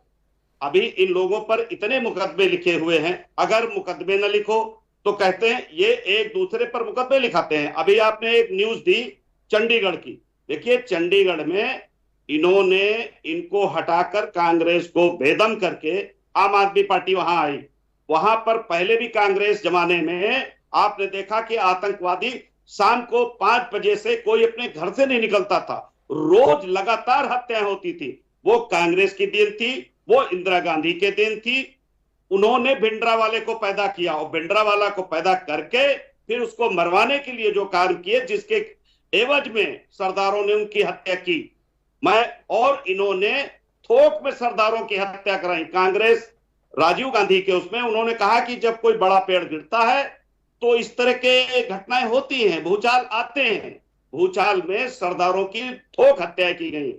अभी इन लोगों पर इतने मुकदमे लिखे हुए हैं, अगर मुकदमे न लिखो तो कहते हैं ये एक दूसरे पर मुकदमे लिखाते हैं। अभी आपने एक न्यूज दी चंडीगढ़ की, देखिए चंडीगढ़ में इन्होंने इनको हटाकर कांग्रेस को बेदम करके आम आदमी पार्टी वहां आई। वहां पर पहले भी कांग्रेस जमाने में आपने देखा कि आतंकवादी शाम को 5 बजे से कोई अपने घर से नहीं निकलता था, रोज लगातार हत्याएं होती थी। वो कांग्रेस की देन थी, वो इंदिरा गांधी के देन थी। उन्होंने भिंडरावाले को पैदा किया और भिंडरावाला को पैदा करके फिर उसको मरवाने के लिए जो कार्य किए, जिसके एवज में सरदारों ने उनकी हत्या की। और इन्होंने थोक में सरदारों की हत्या कराई। कांग्रेस राजीव गांधी के उसमें उन्होंने कहा कि जब कोई बड़ा पेड़ गिरता है तो इस तरह के घटनाएं होती हैं, भूचाल आते हैं। भूचाल में सरदारों की थोक हत्या की गई।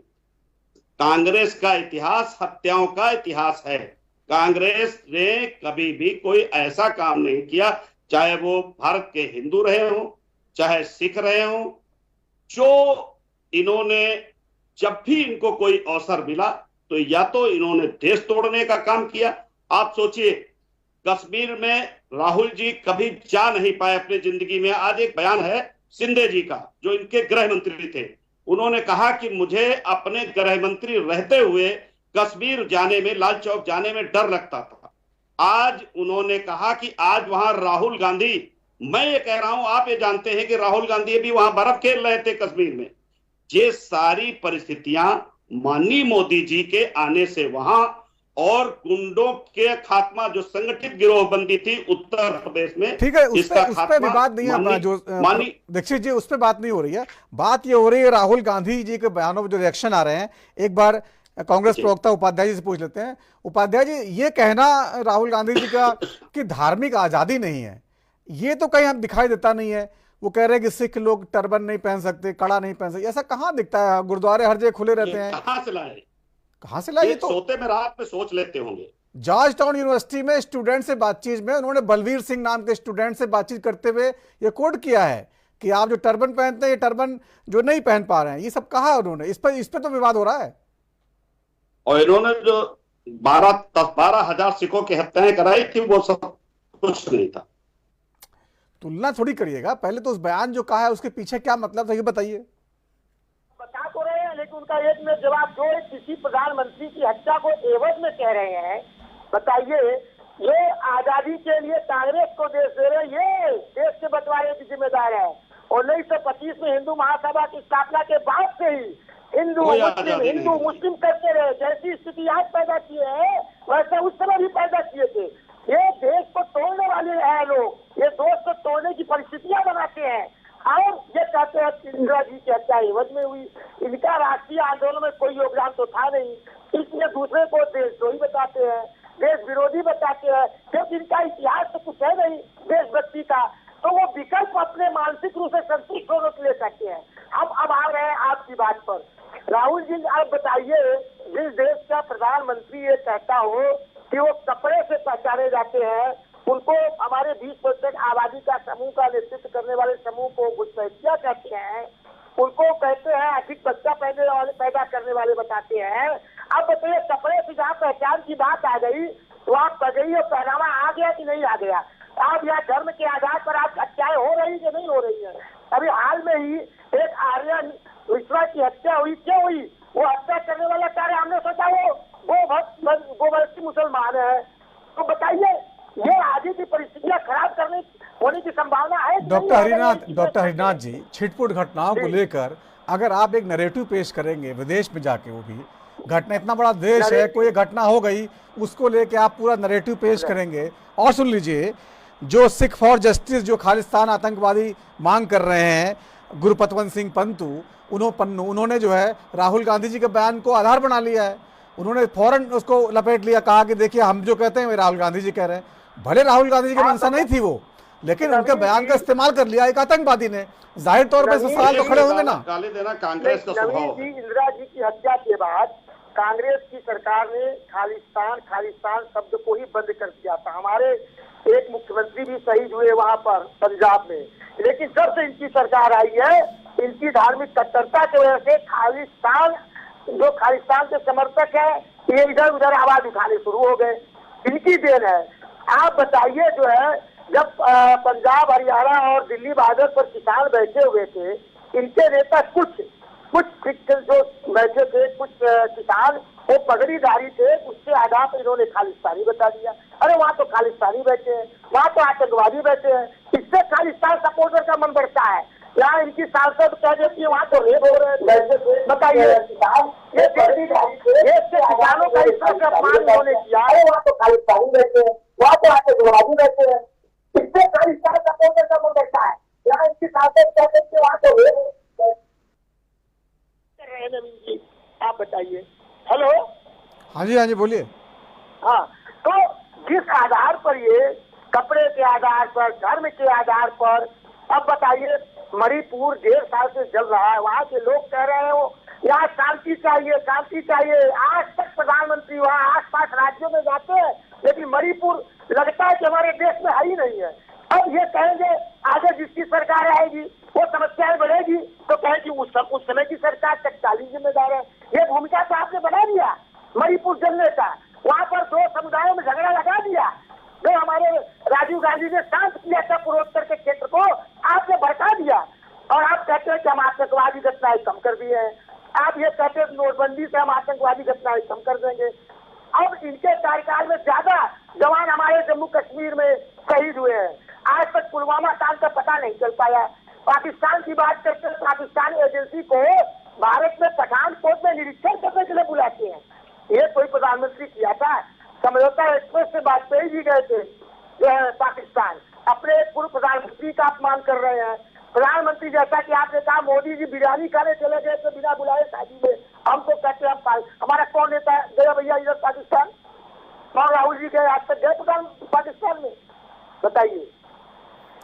कांग्रेस का इतिहास हत्याओं का इतिहास है। कांग्रेस ने कभी भी कोई ऐसा काम नहीं किया, चाहे वो भारत के हिंदू रहे हों, चाहे सिख रहे हों, जो इन्होंने जब भी इनको कोई अवसर मिला तो या तो इन्होंने देश तोड़ने का काम किया। आप सोचिए, कश्मीर में राहुल जी कभी जा नहीं पाए अपनी जिंदगी में। आज एक बयान है शिंदे जी का, जो इनके गृह मंत्री थे, उन्होंने कहा कि मुझे अपने गृह मंत्री रहते हुए कश्मीर जाने में, लाल चौक जाने में डर लगता था। आज उन्होंने कहा कि आज वहां राहुल गांधी, मैं ये कह रहा हूं, आप ये जानते हैं कि राहुल गांधी भी वहां बर्फ खेल रहे थे कश्मीर में। ये सारी परिस्थितियां माननीय मोदी जी के आने से वहां, और गुंडों के खात्मा, जो संगठित गिरोहबंदी थी उत्तर प्रदेश में, ठीक है, उस पे विवाद नहीं है। जो दीक्षित जी, उस पे बात नहीं हो रही है। बात ये हो रही है राहुल गांधी जी के बयानों पर जो रिएक्शन आ रहे हैं। एक बार कांग्रेस प्रवक्ता उपाध्याय जी से पूछ लेते हैं। उपाध्याय जी, ये कहना राहुल गांधी जी का कि धार्मिक आजादी नहीं है, ये तो कहीं हम दिखाई देता नहीं है। वो कह रहे हैं कि सिख लोग टर्बन नहीं पहन सकते, कड़ा नहीं पहन सकते, ऐसा कहाँ दिखता है? गुरुद्वारे हर जगह खुले रहते हैं। कहाँ से लाए? तो सोते में रात में सोच लेते होंगे। जॉर्ज टाउन यूनिवर्सिटी में स्टूडेंट से बातचीत में उन्होंने बलवीर सिंह नाम के स्टूडेंट से बातचीत करते हुए ये कोट किया है कि आप जो टर्बन पहनते हैं, ये टर्बन जो नहीं पहन पा रहे हैं, ये सब कहा उन्होंने। इस पर तो विवाद हो रहा है। और इन्होंने जो 12,000 सिखों की हत्याएं कराई थी, वो सब कुछ नहीं था। तुलना थोड़ी करिएगा, पहले तो उस बयान जो कहा है उसके पीछे क्या मतलब था ये बताइए। बता तो रहे हैं, लेकिन उनका एक में जवाब दो। किसी प्रधानमंत्री की हत्या को एवज में कह रहे हैं, बताइए। ये आजादी के लिए कांग्रेस को देश दे रहे, ये देश के बंटवारे की जिम्मेदार है। और 1925 में हिंदू महासभा की स्थापना के बाद से ही हिंदू मुस्लिम करते रहे। जैसी स्थिति आज पैदा किए हैं, वैसे उस समय भी पैदा किए थे। ये देश को तोड़ने वाले हैं लोग, ये देश को तोड़ने की परिस्थितियां बनाते हैं और ये कहते हैं कि इंदिरा जी की हत्या एवज में हुई। इनका राष्ट्रीय आंदोलन में कोई योगदान तो था नहीं, इसलिए दूसरे को देशद्रोही बताते हैं, देश विरोधी बताते हैं, क्योंकि इनका इतिहास तो कुछ है नहीं देशभक्ति का। तो वो विकल्प अपने मानसिक रूप से संतुष्ट होने के लिए कहते हैं। हम अब आ रहे हैं आपकी बात पर। राहुल जी, आप बताइए, जिस देश का प्रधानमंत्री ये कहता हो कि वो कपड़े से पहचाने जाते हैं, उनको हमारे 20% आबादी का समूह का नेतृत्व करने वाले समूह को घुसपैठिया कहते हैं, उनको कहते हैं अधिक बच्चा पैदा करने वाले बताते हैं। अब बताइए, कपड़े से जहाँ पहचान की बात आ गई तो आप पगड़ी और पहनावा आ गया कि नहीं आ गया? आप यहाँ धर्म के आधार पर आप हत्याएं हो रही कि नहीं हो रही है? अभी हाल में ही एक आर्यन विश्वा की हत्या हुई, क्यों हुई? वो हत्या करने वाला कार्य हमने सोचा वो गोवंशी मुसलमान है। तो बताइए, ये आगे की परिस्थितियां खराब करने होने की संभावना है? डॉक्टर हरिनाथ जी, छिटपुट घटनाओं को लेकर अगर आप एक नैरेटिव पेश करेंगे विदेश में जाके, वो भी घटना, इतना बड़ा देश है, कोई घटना हो गई उसको लेके आप पूरा नैरेटिव पेश करेंगे। और सुन लीजिए, जो सिख फॉर जस्टिस, जो खालिस्तान आतंकवादी मांग कर रहे हैं, गुरपतवंत सिंह पन्नू, उन्होंने जो है राहुल गांधी जी के बयान को आधार बना लिया है। उन्होंने फौरन उसको लपेट लिया, कहा कि देखिए हम जो कहते हैं वे राहुल गांधी जी कह रहे हैं। भले राहुल गांधी जी की मंशा नहीं थी वो, लेकिन उनके बयान का इस्तेमाल कर लिया एक आतंकवादी ने। जाहिर तौर पर सवाल तो खड़े होंगे ना। कांग्रेस का स्वभाव है। इंदिरा जी की हत्या के बाद कांग्रेस की सरकार ने खालिस्तान शब्द को ही बंद कर दिया था। हमारे एक मुख्यमंत्री भी शहीद हुए वहां पर पंजाब में, लेकिन जब से इनकी सरकार आई है, इनकी धार्मिक कट्टरता की वजह से खालिस्तान के समर्थक है ये इधर उधर आवाज उठाने शुरू हो गए। इनकी देन है। आप बताइए, जो है जब पंजाब, हरियाणा और दिल्ली बॉर्डर पर किसान बैठे हुए थे, इनके नेता कुछ जो बैठे थे, कुछ किसान वो पगड़ीधारी थे, उसके आधार पर इन्होंने खालिस्तानी बता दिया। अरे वहाँ तो खालिस्तानी बैठे हैं, वहाँ तो आतंकवादी बैठे हैं, इससे खालिस्तान सपोर्टर का मन बढ़ता है। यहाँ इनकी सांसद कह देती है वहाँ तो रेप हो रहे हैं। बताइए, किसानों का इस तरह से अपमान इन्होंने किया। वहाँ तो खालिस्तानी बैठे हैं, वहाँ तो आतंकवादी बैठे हैं, इससे खालिस्तान सपोर्टर का मन बढ़ता है। यहाँ इनकी सांसद कह देती है वहाँ तो रेप कर रहे हैं। नवीन जी, आप बताइए। हेलो, हाँ जी बोलिए। हाँ, तो जिस आधार पर ये कपड़े के आधार पर, धर्म के आधार पर, अब बताइए, मणिपुर 1.5 साल से जल रहा है, वहाँ के लोग कह रहे हैं वो यहाँ शांति चाहिए, शांति चाहिए। आज तक प्रधानमंत्री वहाँ आसपास राज्यों में जाते हैं, लेकिन मणिपुर लगता है कि हमारे देश में है ही नहीं है। अब ये कहेंगे आगे जिसकी सरकार आएगी वो समस्याएं बढ़ेगी, तो कहेंगे उस समय की सरकार तत्कालीन जिम्मेदार है। ये भूमिका तो आपने बना दिया मणिपुर जलने का। वहाँ पर 2 समुदायों में झगड़ा लगा दिया, जो हमारे राजीव गांधी ने शांत किया था पूर्वोत्तर के क्षेत्र को, आपने भड़का दिया। और आप कहते हैं कि हम आतंकवादी घटनाएं कम कर दिए हैं। आप ये कहते हैं नोटबंदी से हम आतंकवादी घटनाएं कम कर देंगे। अब इनके कार्यकाल में ज्यादा जवान हमारे जम्मू कश्मीर में शहीद हुए हैं। आज तक पुलवामा कांड का पता नहीं चल पाया। पाकिस्तान की बात करते हैं, पाकिस्तानी एजेंसी को भारत में पठानकोट में निरीक्षण करने के लिए बुलाते हैं। ये कोई प्रधानमंत्री किया था? समझौता एक्सप्रेस से वाजपेयी जी गए थे पाकिस्तान, अपने पूर्व प्रधानमंत्री का अपमान कर रहे हैं। प्रधानमंत्री, जैसा कि आपने कहा, मोदी जी बिरयानी खाने चले गए थे बिना बुलाए शादी में। हमको कहते हैं हमारा कौन नेता गया भैया इधर पाकिस्तान? कौन राहुल जी गए? आज तक गए पाकिस्तान में? बताइए।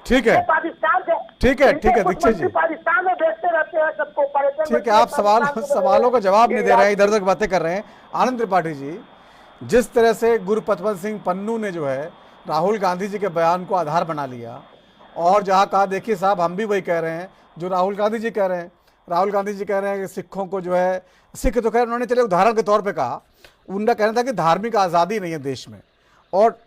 ठीक है, पाकिस्तान से ठीक है दीक्षित जी, पाकिस्तान में देखते रहते हैं सबको। ठीक है, आप सवालों का जवाब नहीं दे रहे हैं, इधर उधर बातें कर रहे हैं। आनंद त्रिपाठी जी, जिस तरह से गुरपतवंत सिंह पन्नू ने जो है राहुल गांधी जी के बयान को आधार बना लिया, और जहाँ कहा, देखिए साहब हम भी वही कह रहे हैं जो राहुल गांधी जी कह रहे हैं। राहुल गांधी जी कह रहे हैं कि सिखों को जो है, सिख तो खैर उन्होंने चले उदाहरण के तौर पे कहा, उनका कहना था कि धार्मिक आज़ादी नहीं है देश में, और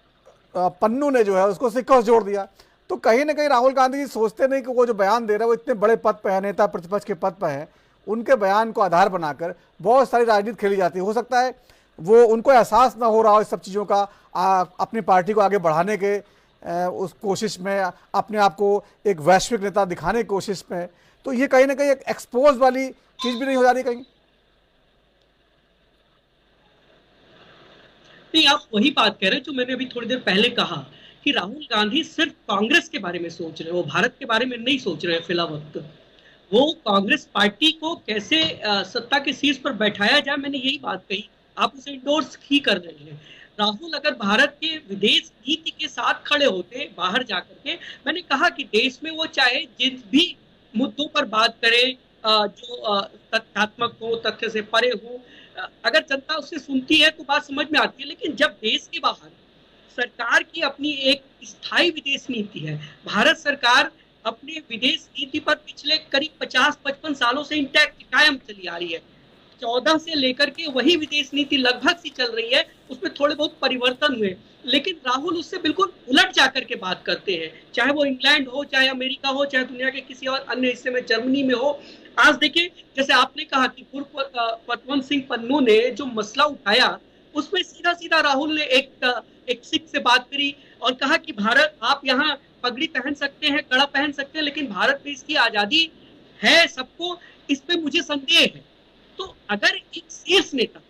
पन्नू ने जो है उसको सिखों से जोड़ दिया। तो कहीं ना कहीं राहुल गांधी जी सोचते नहीं कि वो जो बयान दे रहे हैं वो इतने बड़े पद पर है, नेता प्रतिपक्ष के पद पर है, उनके बयान को आधार बनाकर बहुत सारी राजनीति खेली जाती है। हो सकता है वो उनको एहसास ना हो रहा हो इस सब चीज़ों का, अपनी पार्टी को आगे बढ़ाने के उस कोशिश में, अपने आप को एक वैश्विक नेता दिखाने की कोशिश में। तो ये कहीं ना कहीं एक एक्सपोज वाली चीज़ भी नहीं हो जा रही कहीं? नहीं, आप वही बात कह रहे हैं जो मैंने अभी थोड़ी देर पहले कहा कि राहुल गांधी सिर्फ कांग्रेस के बारे में सोच रहे हैं, वो भारत के बारे में नहीं सोच रहे हैं फिलहाल वक्त। वो कांग्रेस पार्टी को कैसे सत्ता के शीर्ष पर बैठाया जाए, मैंने यही बात कही, आप उसे इंडोर्स ही कर रहे हैं। राहुल अगर भारत के विदेश नीति के साथ खड़े होते बाहर जाकर के, मैंने कहा कि देश में वो चाहे जिन भी मुद्दों पर बात करें जो तथ्यात्मक हो, तथ्य से परे हो, अगर जनता उससे सुनती है तो बात समझ में आती है। लेकिन जब देश के बाहर सरकार की अपनी एक स्थायी विदेश नीति है, भारत सरकार अपने विदेश नीति पर पिछले करीब 50-55 सालों से इंटैक्ट कायम चली आ रही है, 14 से लेकर के वही विदेश नीति लगभग सी चल रही है, उसमें थोड़े बहुत परिवर्तन हुए, लेकिन राहुल उससे बिल्कुल उलट जाकर के बात करते हैं, चाहे वो इंग्लैंड हो, चाहे अमेरिका हो, चाहे दुनिया के किसी और अन्य हिस्से में, जर्मनी में हो। आज देखिए, जैसे आपने कहा कि गुरपतवंत सिंह पन्नू ने जो मसला उठाया, उसमें सीधा सीधा राहुल ने एक सिख से बात करी और कहा कि भारत, आप यहाँ पगड़ी पहन सकते हैं, कड़ा पहन सकते हैं, लेकिन भारत में इसकी आजादी है सबको, इस पे मुझे संदेह है। तो अगर एक शीर्ष नेता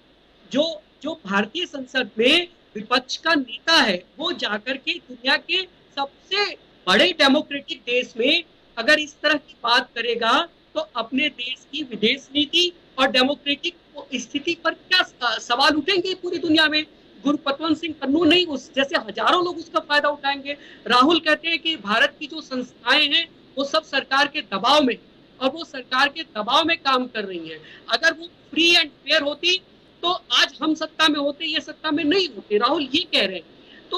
जो भारतीय संसद में विपक्ष का नेता है, वो जाकर के दुनिया के सबसे बड़े डेमोक्रेटिक देश में अगर इस तरह की बात करेगा, तो अपने देश की विदेश नीति और डेमोक्रेटिक स्थिति पर क्या सवाल उठेंगे पूरी दुनिया में। गुरपतवंत सिंह पन्नू नहीं, उस जैसे हजारों लोग उसका फायदा उठाएंगे। राहुल कहते हैं कि भारत की जो संस्थाएं हैं वो सब सरकार के दबाव में, और वो सरकार के दबाव में काम कर रही हैं। अगर वो फ्री एंड फेयर होती तो आज हम सत्ता में होते, ये सत्ता में नहीं होते, राहुल ये कह रहे हैं। तो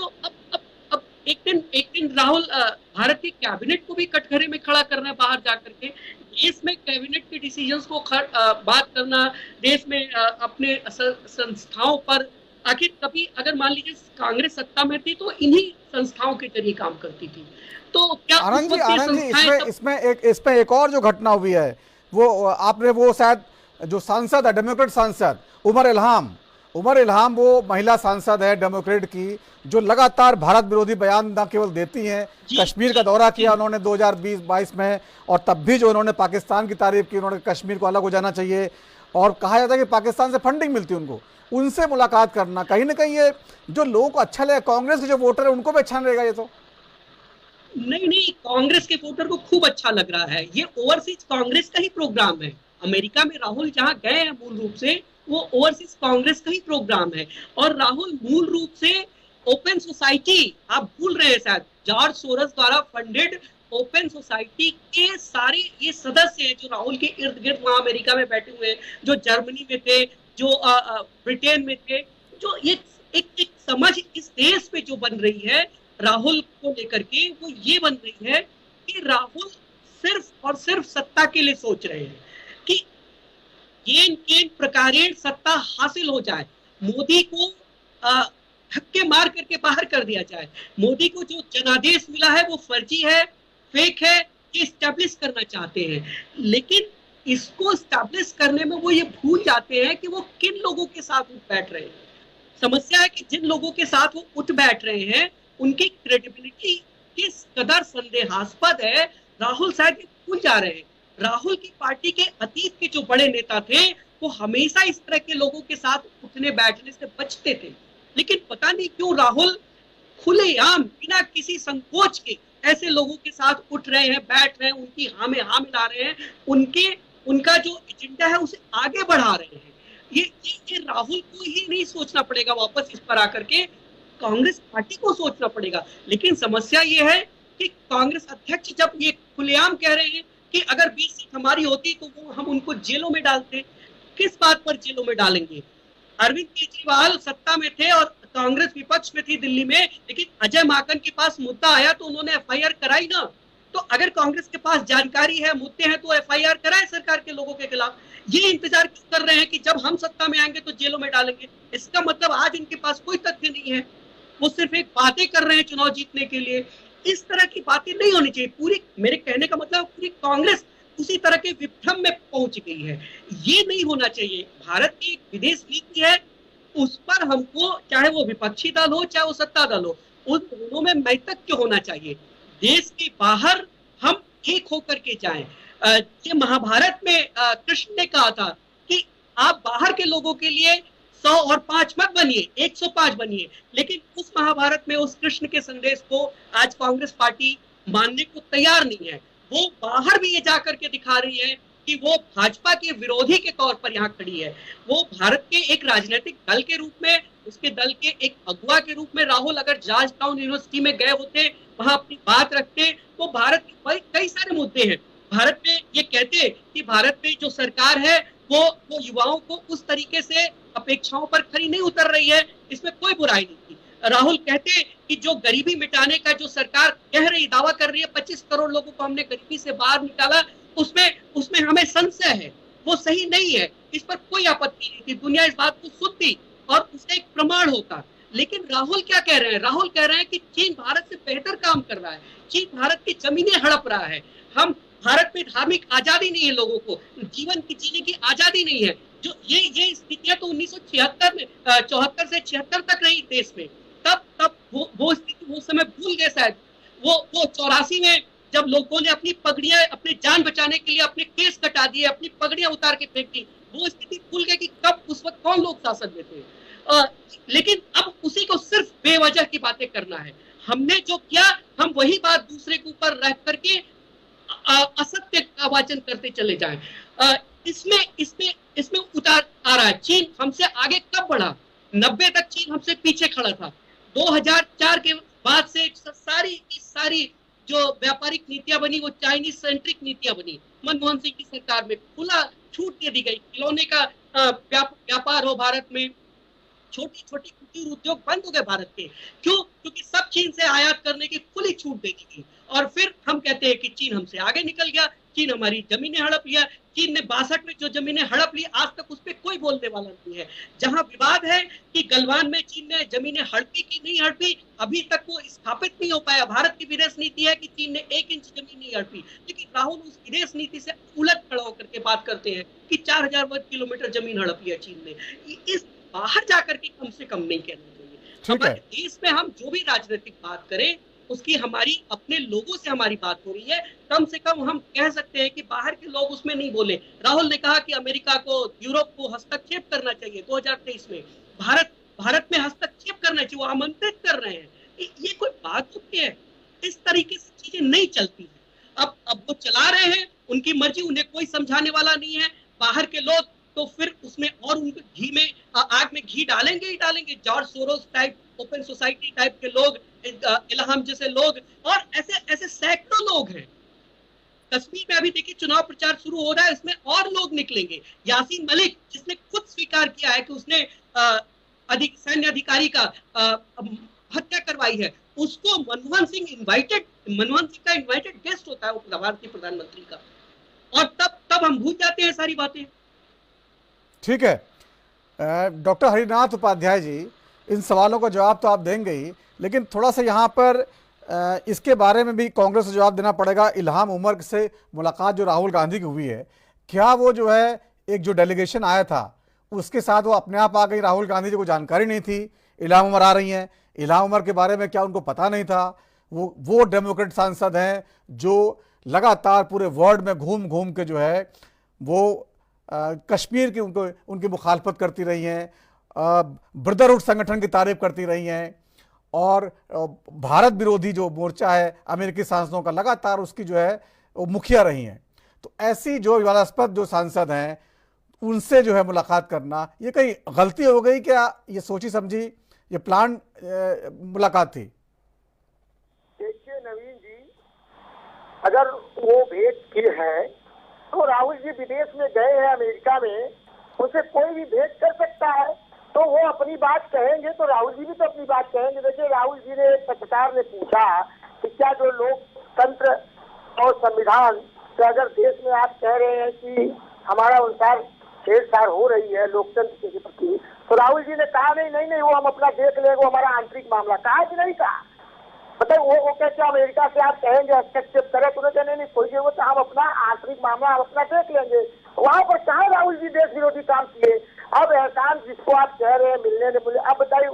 अब एक दिन राहुल भारत के कैबिनेट को भी कटघरे में खड़ा करना है बाहर जाकर के, देश में कैबिनेट के डिसीजंस को बात करना, देश में अपने संस्थाओं पर, आखिर कभी अगर मान लीजिए कांग्रेस सत्ता में थी तो इन्हीं संस्थाओं के जरिए काम करती थी। तो क्या आनंद जी इसमें एक और जो घटना हुई है, वो आपने वो शायद जो सांसद है, डेमोक्रेट सांसद उमर इल्हाम वो महिला सांसद है डेमोक्रेट की, जो लगातार भारत विरोधी बयान न केवल देती हैं, कश्मीर का दौरा किया उन्होंने 2020-22 में, और तब भी जो उन्होंने पाकिस्तान की तारीफ की, उन्होंने कश्मीर को अलग हो जाना चाहिए, और कहा जाता है कि पाकिस्तान से फंडिंग मिलती है उनको, उनसे मुलाकात करना, कहीं ना कहीं ये जो लोगों को अच्छा लगेगा, कांग्रेस के जो वोटर है उनको भी अच्छा लगेगा ये तो। नहीं, कांग्रेस के वोटर को खूब अच्छा लग रहा है। ये ओवरसीज कांग्रेस का ही प्रोग्राम है। अमेरिका में राहुल जहां गए हैं मूल रूप से वो ओवरसीज कांग्रेस का ही प्रोग्राम है, और राहुल मूल रूप से ओपन सोसाइटी, आप भूल रहे हैं शायद, जॉर्ज सोरस द्वारा फंडेड ओपन सोसाइटी के सारे ये सदस्य हैं जो राहुल के इर्द गिर्द वहां अमेरिका में बैठे हुए हैं, जो जर्मनी में थे, जो ब्रिटेन में थे, जो ये एक समझ इस देश में जो बन रही है राहुल को लेकर के, वो ये बन रही है कि राहुल सिर्फ और सिर्फ सत्ता के लिए सोच रहे हैं कि केन प्रकारेण सत्ता हासिल हो जाए, मोदी को धक्के मार करके बाहर कर दिया जाए, मोदी को जो जनादेश मिला है वो फर्जी है, फेक है, ये स्टैब्लिश करना चाहते हैं। लेकिन इसको स्टैब्लिश करने में वो ये भूल जाते हैं कि वो किन लोगों के साथ उठ बैठ रहे हैं। समस्या है कि जिन लोगों के साथ वो उठ बैठ रहे हैं उनकी क्रेडिबिलिटी किस कदर संदेहास्पद है, राहुल शायद भूल जा रहे हैं। राहुल की पार्टी के अतीत के जो बड़े नेता थे वो हमेशा इस तरह के लोगों के साथ उठने बैठने से बचते थे, लेकिन पता नहीं क्यों राहुल खुलेआम बिना किसी संकोच के ऐसे लोगों के साथ उठ रहे हैं, बैठ रहे हैं, उनकी हाँ में हाँ मिला रहे हैं, उनका जो एजेंडा है उसे आगे बढ़ा रहे हैं। ये राहुल को ही नहीं सोचना पड़ेगा, वापस इस पर आकर के कांग्रेस पार्टी को सोचना पड़ेगा। लेकिन समस्या ये है कि कांग्रेस अध्यक्ष जब ये खुलेआम कह रहे हैं कि अगर 20 सीट हमारी होती तो वो हम उनको जेलों में डालते, किस बात पर जेलों में डालेंगे? अरविंद केजरीवाल सत्ता में थे और कांग्रेस विपक्ष में थी दिल्ली में, लेकिन अजय माकन के पास मुद्दा आया तो उन्होंने एफआईआर कराई ना। तो अगर कांग्रेस के पास जानकारी है, मुद्दे हैं, तो एफआईआर कराए सरकार के लोगों के खिलाफ। ये इंतजार क्यों कर रहे हैं कि जब हम सत्ता में आएंगे तो जेलों में डालेंगे? इसका मतलब आज उनके पास कोई तथ्य नहीं है, वो सिर्फ एक बातें कर रहे हैं चुनाव जीतने के लिए। इस तरह की बातें नहीं होनी चाहिए। पूरी, मेरे कहने का मतलब पूरी कांग्रेस उसी तरह के विभ्रम में पहुंच गई है। ये नहीं होना चाहिए। भारत की विदेश नीति है, उस पर हमको, चाहे वो विपक्षी दल हो चाहे वो सत्ता दल हो, उन दोनों में मैतक्य होना चाहिए। देश के बाहर हम एक होकर के जाएं। ये महाभारत में कृष्ण ने कहा था कि आप बाहर के लोगों के लिए 100 और 5 मत बनिए, 105 बनिए। लेकिन उस महाभारत में उस कृष्ण के संदेश को आज कांग्रेस पार्टी मानने को तैयार नहीं है। वो बाहर भी ये जाकर के दिखा रही है कि वो भाजपा के विरोधी के तौर पर यहाँ खड़ी है। वो भारत के एक राजनीतिक दल के रूप में, उसके दल के एक अगुवा के रूप में राहुल अगर जॉर्ज टाउन यूनिवर्सिटी में गए होते, वहां अपनी बात रखते, तो भारत के कई सारे मुद्दे हैं। भारत में ये कहते कि भारत में जो सरकार है वो युवाओं को उस तरीके से अपेक्षाओं पर खरी नहीं उतर रही है, इसमें कोई बुराई नहीं थी। राहुल कहते कि जो गरीबी मिटाने का जो सरकार कह रही, दावा कर रही है 25 करोड़ लोगों को हमने गरीबी से बाहर निकाला, उसमें हमें संशय है, वो सही नहीं है। इस पर कोई आपत्ति नहीं थी, दुनिया इस बात को सुनती और उससे एक प्रमाण होता। लेकिन राहुल क्या कह रहे हैं? राहुल कह रहे हैं कि चीन भारत से बेहतर काम कर रहा है, चीन भारत की जमीनें हड़प रहा है। हम भारत में धार्मिक आजादी नहीं है, लोगों को जीवन की जीने की आजादी नहीं है। जो ये स्थितियां तो 1974 में 74 से 76 तक रही देश में, तब वो स्थिति वो समय भूल गए शायद। वो 84 में जब लोगों ने अपनी पगड़ियां अपने जान बचाने के लिए अपने केस कटा दिए, अपनी पगड़ियां उतार के फेंक दी, वो स्थिति भूल गए कि कब उस वक्त कौन लोग शासन में थे। लेकिन अब उसी को सिर्फ बेवजह की बातें करना है। हमने जो किया, हम वही बात दूसरे के ऊपर रख करके असत्य का वाचन करते चले जाएं। इसमें उतार आ रहा है। चीन हमसे आगे कब बढ़ा? 90 तक चीन हमसे पीछे खड़ा था। 2004 के बाद से सारी जो व्यापारिक नीतियां बनी वो चाइनीज सेंट्रिक नीतियां बनी। मनमोहन सिंह की सरकार में खुला छूट दे दी गई, खिलौने का व्यापार हो भारत में, छोटी छोटी कुटीर उद्योग बंद हो गए भारत के। क्यों? क्योंकि सब चीन से आयात करने की खुली छूट दे दी गई। और फिर हम कहते हैं कि चीन हमसे आगे निकल गया, चीन हमारी जमीनें हड़प लिया। चीन ने 62 में जो जमीनें हड़प ली, आज तक उस पर कोई बोलने वाला नहीं है। जहां विवाद है कि गलवान में चीन ने जमीनें हड़पी कि नहीं हड़पी, अभी तक वो स्थापित नहीं हो पाया। भारत की विदेश नीति है कि चीन ने 1 इंच जमीन नहीं हड़पी, लेकिन राहुल उस विदेश नीति से उलट खड़ा होकर के बात करते हैं कि 4000 वर्ग किलोमीटर जमीन हड़प लिया चीन ने। इस बाहर जाकर के कम से कम नहीं कहना चाहिए। हमारे देश में हम जो भी राजनीतिक बात करें, उसकी हमारी अपने लोगों से हमारी बात हो रही है। कम से कम हम कह सकते हैं कि बाहर के लोग उसमें नहीं बोले। राहुल ने कहा कि अमेरिका को, यूरोप को हस्तक्षेप करना चाहिए 2023 में, भारत में हस्तक्षेप करना चाहिए, वो आमंत्रित कर रहे हैं। ये कोई बात होती है? इस तरीके से चीजें नहीं चलती है। अब वो चला रहे हैं, उनकी मर्जी, उन्हें कोई समझाने वाला नहीं है। बाहर के लोग तो फिर उसमें और उनके आग में घी डालेंगे ही डालेंगे। George Soros type, open society type के लोग, इल्हाम जैसे लोग, और ऐसे सैकड़ों लोग हैं। कश्मीर में अभी देखिए चुनाव प्रचार शुरू हो रहा है, इसमें और लोग निकलेंगे। यासीन मलिक, जिसने खुद स्वीकार किया है कि उसने सैन्य अधिकारी का हत्या करवाई है, उसको मनमोहन सिंह का इनवाइटेड गेस्ट होता है वो भारतीय प्रधानमंत्री का, और तब हम भूल जाते हैं सारी बातें। ठीक है डॉक्टर हरिनाथ उपाध्याय जी, इन सवालों का जवाब तो आप देंगे ही, लेकिन थोड़ा सा यहाँ पर इसके बारे में भी कांग्रेस को जवाब देना पड़ेगा। इल्हाम उमर से मुलाकात जो राहुल गांधी की हुई है, क्या वो जो है एक जो डेलीगेशन आया था उसके साथ वो अपने आप आ गई? राहुल गांधी जी को जानकारी नहीं थी इल्हाम उमर आ रही हैं? इल्हाम उमर के बारे में क्या उनको पता नहीं था? वो डेमोक्रेट सांसद हैं जो लगातार पूरे वर्ल्ड में घूम घूम के जो है वो कश्मीर की उनकी मुखालफत करती रही हैं, ब्रदरहुड संगठन की तारीफ करती रही हैं, और भारत विरोधी जो मोर्चा है अमेरिकी सांसदों का, लगातार उसकी जो है वो मुखिया रही हैं। तो ऐसी जो विवादास्पद जो सांसद हैं उनसे जो है मुलाकात करना, ये कहीं गलती हो गई क्या? ये सोची समझी, ये प्लान मुलाकात थी? देखिए नवीन जी, अगर वो भेंट की है तो राहुल जी विदेश में गए हैं अमेरिका में, उनसे कोई भी भेंट कर सकता है, तो वो अपनी बात कहेंगे तो राहुल जी भी तो अपनी बात कहेंगे। देखिए राहुल जी ने, पत्रकार ने पूछा कि क्या जो लोकतंत्र और संविधान से अगर देश में आप कह रहे हैं कि हमारा अनुसार छेड़छाड़ हो रही है लोकतंत्र के प्रति, तो राहुल जी ने कहा नहीं वो हम अपना देख लेंगे, वो हमारा आंतरिक मामला। कहा कि नहीं कहा? मतलब वो कहते अमेरिका से आप कहेंगे हस्तक्षेप करें, तो नहीं कोई जरूरत, हम अपना आंतरिक मामला हम अपना देख लेंगे। वहां पर कहा राहुल जी देश विरोधी काम किए। अब एहसान जिसको आप कह रहे हैं मिलने ने बोले, अब बताइए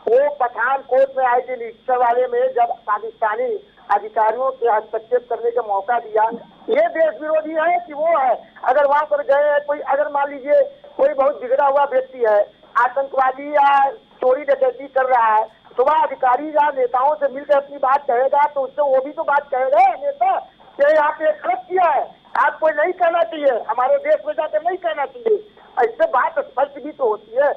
वो पठानकोट में आए थे निरीक्षण वाले में, जब पाकिस्तानी अधिकारियों के हस्तक्षेप करने का मौका दिया, ये देश विरोधी है कि वो है? अगर वहां पर गए कोई, अगर मान लीजिए कोई बहुत बिगड़ा हुआ व्यक्ति है, आतंकवादी या चोरी डकैती कर रहा है, सुबह अधिकारी या नेताओं से मिलकर अपनी बात कहेगा तो उससे वो भी तो बात कहेगा नेता कि आपने गलत किया है, आपको नहीं कहना चाहिए, हमारे देश में जाकर नहीं कहना चाहिए। इससे बात स्पष्ट भी तो होती है।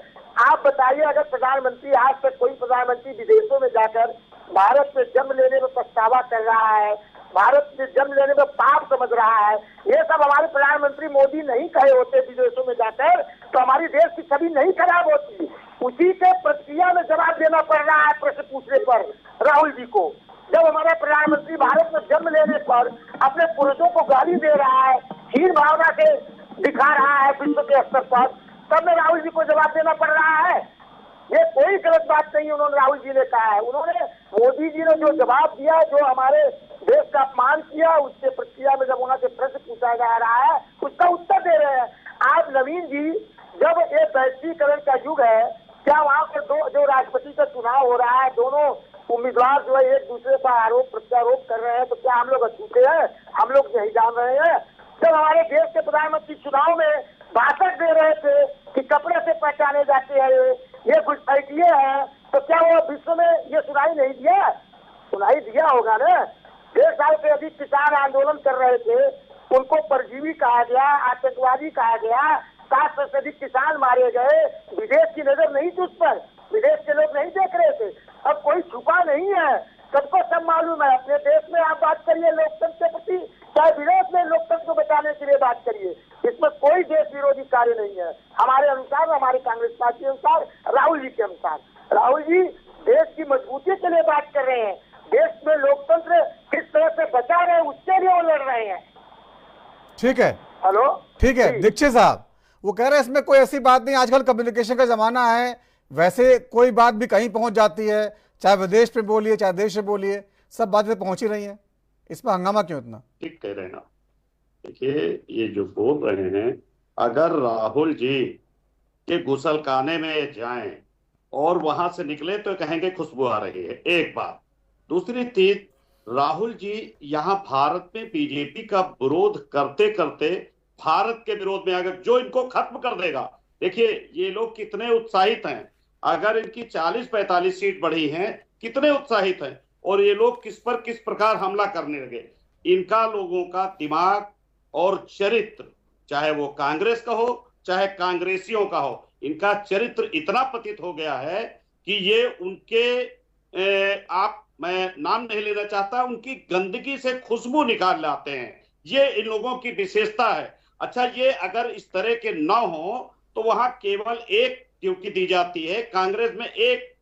आप बताइए, अगर प्रधानमंत्री, आज तक कोई प्रधानमंत्री विदेशों में जाकर भारत में जन्म लेने में पछतावा कर रहा है, भारत में जन्म लेने में पाप समझ रहा है, ये सब हमारे प्रधानमंत्री मोदी नहीं कहे होते विदेशों में जाकर, तो हमारी देश की छवि नहीं खराब होती। उसी के प्रक्रिया में जवाब देना पड़ रहा है प्रश्न पूछने पर राहुल जी को। जब हमारा प्रधानमंत्री भारत में जन्म लेने पर अपने पूर्वजों को गाली दे रहा है, हीन भावना से दिखा रहा है विश्व के स्तर पर, तब में राहुल जी को जवाब देना पड़ रहा है। ये कोई गलत बात नहीं उन्होंने राहुल जी ने कहा है। उन्होंने, मोदी जी ने जो जवाब दिया, जो हमारे देश का अपमान किया, उसके प्रक्रिया में जब वहां से प्रश्न पूछा जा रहा है उसका उत्तर दे रहे हैं। आज नवीन जी, जब ये वैश्वीकरण का युग है, क्या वहाँ पर जो राष्ट्रपति का चुनाव हो रहा है, दोनों उम्मीदवार जो है एक दूसरे पर आरोप प्रत्यारोप कर रहे हैं, तो क्या हम लोग अछूते हैं? हम लोग नहीं जान रहे हैं? जब हमारे देश के प्रधानमंत्री चुनाव में भाषण दे रहे थे कि कपड़े से पहचाने जाते हैं ये घुसपैठिए हैं, तो क्या वो विश्व में ये सुनाई नहीं दिया? सुनाई दिया होगा ना। 1.5 साल से अधिक किसान आंदोलन कर रहे थे, उनको परजीवी कहा गया, आतंकवादी कहा गया, 700 से अधिक किसान मारे गए, विदेश की नजर नहीं थी उस पर, विदेश के लोग नहीं देख रहे थे। अब कोई छुपा नहीं है, सबको सब मालूम है। अपने देश में आप बात करिए लोकतंत्र के प्रति, चाहे विदेश में लोकतंत्र को बचाने के लिए बात करिए, इसमें कोई देश विरोधी कार्य नहीं है। हमारे अनुसार, हमारे कांग्रेस पार्टी के अनुसार, राहुल जी के अनुसार, राहुल जी देश की मजबूती के लिए बात कर रहे हैं, देश में लोकतंत्र किस तरह से बचा रहे हैं उसके लिए वो लड़ रहे हैं। ठीक है, हेलो, ठीक है दीक्षित साहब, वो कह रहे हैं इसमें कोई ऐसी बात नहीं, आजकल कम्युनिकेशन का जमाना है, वैसे कोई बात भी कहीं पहुंच जाती है, चाहे विदेश पे बोलिए चाहे देश में बोलिए, सब बातें पहुंच ही रही हैं, इसमें हंगामा क्यों इतना? ठीक कह रहे हैं ना। देखिए, ये जो बोल रहे हैं, अगर राहुल जी के गुसलखाने में जाएं और वहां से निकले तो कहेंगे खुशबू आ रही है, एक बात। दूसरी चीज, राहुल जी यहाँ भारत में बीजेपी का विरोध करते करते भारत के विरोध में अगर जो इनको खत्म कर देगा, देखिए ये लोग कितने उत्साहित हैं, अगर इनकी 40-45 सीट बढ़ी हैं, कितने उत्साहित हैं, और ये लोग किस पर किस प्रकार हमला करने लगे। इनका लोगों का दिमाग और चरित्र, चाहे वो कांग्रेस का हो चाहे कांग्रेसियों का हो, इनका चरित्र इतना पतित हो गया है कि ये उनके मैं नाम नहीं लेना चाहता, उनकी गंदगी से खुशबू निकाल लाते हैं। ये इन लोगों की विशेषता है। अच्छा, ये अगर इस तरह के न हो तो वहां केवल एक ड्यूटी दी जाती है, कांग्रेस में एक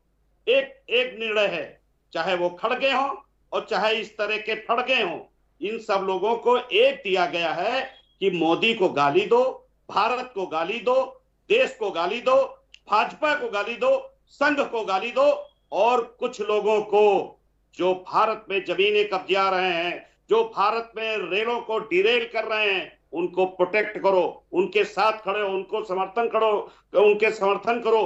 निर्णय है, चाहे वो खड़गे हों और चाहे इस तरह के फड़गे हों, इन सब लोगों को एक दिया गया है कि मोदी को गाली दो, भारत को गाली दो, देश को गाली दो, भाजपा को गाली दो, संघ को गाली दो, और कुछ लोगों को जो भारत में जमीनें कब्जा रहे हैं, जो भारत में रेलों को डिरेल कर रहे हैं, उनको प्रोटेक्ट करो, उनके साथ खड़े हो, उनको समर्थन करो, उनके समर्थन करो,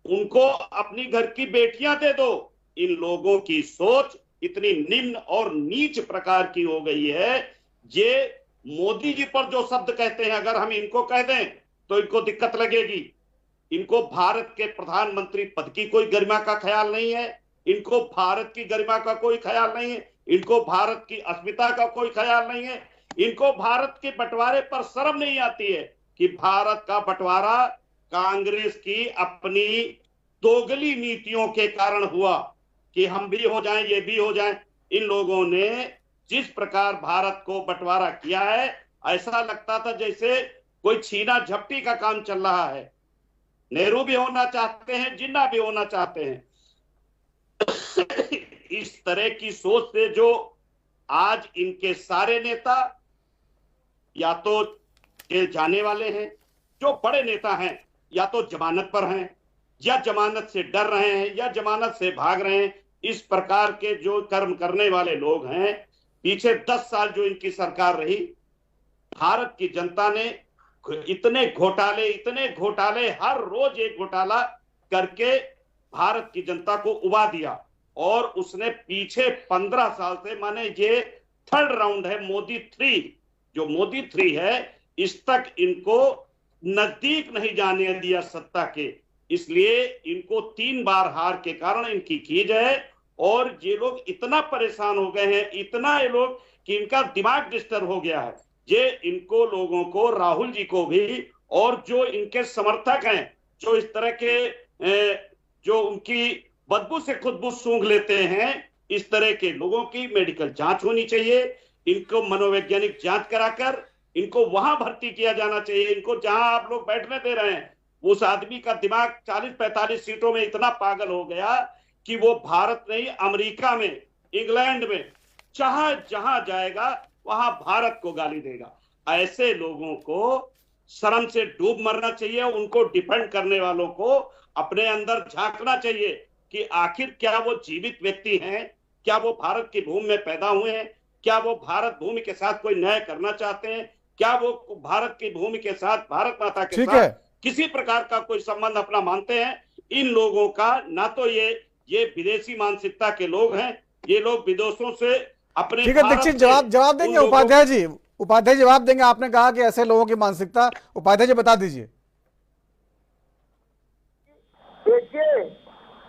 उनको अपनी घर की बेटियां दे दो। इन लोगों की सोच इतनी निम्न और नीच प्रकार की हो गई है। ये मोदी जी पर जो शब्द कहते हैं, अगर हम इनको कह दें तो इनको दिक्कत लगेगी। इनको भारत के प्रधानमंत्री पद की कोई गरिमा का ख्याल नहीं है, इनको भारत की गरिमा का कोई ख्याल नहीं है, इनको भारत की अस्मिता का कोई ख्याल नहीं है, इनको भारत के बंटवारे पर शर्म नहीं आती है कि भारत का बंटवारा कांग्रेस की अपनी दोगली नीतियों के कारण हुआ कि हम भी हो जाएं, ये भी हो जाएं। इन लोगों ने जिस प्रकार भारत को बंटवारा किया है, ऐसा लगता था जैसे कोई छीना झपटी का काम चल रहा है। नेहरू भी होना चाहते हैं, जिन्ना भी होना चाहते हैं। इस तरह की सोच से जो आज इनके सारे नेता या तो जेल जाने वाले हैं, जो बड़े नेता हैं या तो जमानत पर हैं, या जमानत से डर रहे हैं, या जमानत से भाग रहे हैं। इस प्रकार के जो कर्म करने वाले लोग हैं, पीछे 10 साल जो इनकी सरकार रही, भारत की जनता ने इतने घोटाले, हर रोज एक घोटाला करके भारत की जनता को उबा दिया। और उसने पीछे 15 साल से, माने ये 3rd राउंड है, मोदी 3, जो मोदी 3 है, इस तक इनको नजदीक नहीं जाने दिया सत्ता के। इसलिए इनको 3 बार हार के कारण इनकी खींच है और ये लोग इतना परेशान हो गए हैं, इतना ये लोग कि इनका दिमाग डिस्टर्ब हो गया है। ये इनको लोगों को, राहुल जी को भी और जो इनके समर्थक हैं, जो इस तरह के जो उनकी बदबू से खुदबू सूंघ लेते हैं, इस तरह के लोगों की मेडिकल जांच होनी चाहिए, इनको मनोवैज्ञानिक जांच कराकर इनको वहां भर्ती किया जाना चाहिए। इनको जहां आप लोग बैठने दे रहे हैं, उस आदमी का दिमाग 40-45 सीटों में इतना पागल हो गया कि वो भारत नहीं, अमेरिका में, इंग्लैंड में, जहां जाएगा वहां भारत को गाली देगा। ऐसे लोगों को शर्म से डूब मरना चाहिए। उनको डिफेंड करने वालों को अपने अंदर झांकना चाहिए कि आखिर क्या वो जीवित व्यक्ति हैं, क्या वो भारत की भूमि में पैदा हुए हैं, क्या वो भारत भूमि के साथ कोई न्याय करना चाहते हैं, क्या वो भारत की भूमि के साथ, भारत माता के साथ किसी प्रकार का कोई संबंध अपना मानते हैं। इन लोगों का ना तो ये विदेशी मानसिकता के लोग हैं, ये लोग विदेशों से अपने, ठीक है दीक्षित, जवाब देंगे उपाध्याय जी। उपाध्याय जवाब देंगे। आपने कहा कि ऐसे लोगों की मानसिकता, उपाध्याय जी बता दीजिए। देखिए,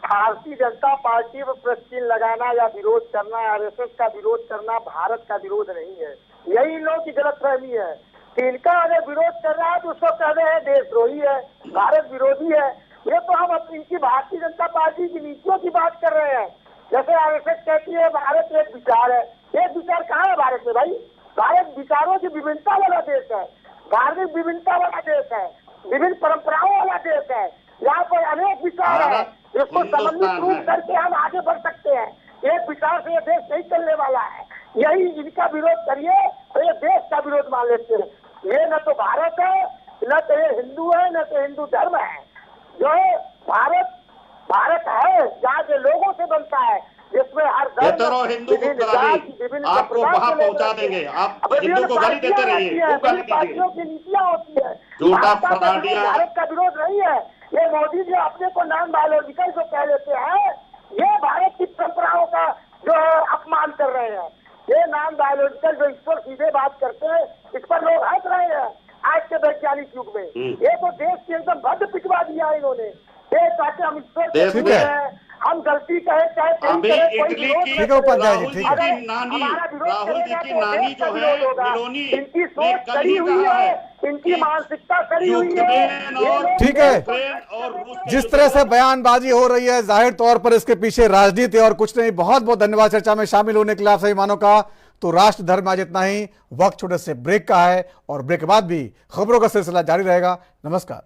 भारतीय जनता पार्टी पर प्रश्न लगाना या विरोध करना, आरएसएस का विरोध करना भारत का विरोध नहीं है। यही इन लोगों की गलतफहमी है कि इनका अगर विरोध कर रहा है तो उसको कह रहे हैं देशद्रोही है, भारत विरोधी है। ये तो हम अपनी इनकी भारतीय जनता पार्टी की नीतियों की बात कर रहे हैं। जैसे आरएसएस कहती है भारत एक विचार है, एक विचार कहाँ है भारत में भाई? भारत विचारों की विभिन्नता वाला देश है, धार्मिक विभिन्नता वाला देश है, विभिन्न परंपराओं वाला देश है। यहाँ पर अनेक विचार है, इसको समन्वित रूप करके हम आगे बढ़ सकते हैं। एक विचार से ये देश नहीं चलने वाला है। यही इनका विरोध करिए तो ये देश का विरोध मान लेते हैं। ये न तो भारत है, न तो ये हिंदू है, न तो हिंदू धर्म है। जो है भारत है जहाँ के लोगों से बनता है, जिसमें हर धर्म, विभिन्न आपको वहां पहुंचा देंगे। आप हिंदू को गाली देते रहिए, पार्टियों की नीतियाँ होती है। भारत का विरोध नहीं है। ये मोदी जी अपने को नॉन बायोलॉजिकल जो कह लेते हैं, ये भारत की परंपराओं का जो है अपमान कर रहे हैं। ये नॉन बायोलॉजिकल जो इस पर सीधे बात करते हैं, इस पर लोग हंस रहे हैं आज के वैज्ञानिक युग में। ये तो देश की एकदम भद्द पिटवा दिया इन्होंने। ये ताकि हम ईश्वर से हम गलती कहे चाहे राहुल जी की नानी जो है मिलोनी, इनकी सोच सही हुई है, इनकी मानसिकता सही हुई है। ठीक है, जिस तरह से बयानबाजी हो रही है, जाहिर तौर पर इसके पीछे राजनीति और कुछ नहीं। बहुत बहुत धन्यवाद चर्चा में शामिल होने के लिए आप सभी मानों का। तो राष्ट्र धर्म आज इतना ही। वक्त छोटे से ब्रेक का है और ब्रेक के बाद भी खबरों का सिलसिला जारी रहेगा। नमस्कार।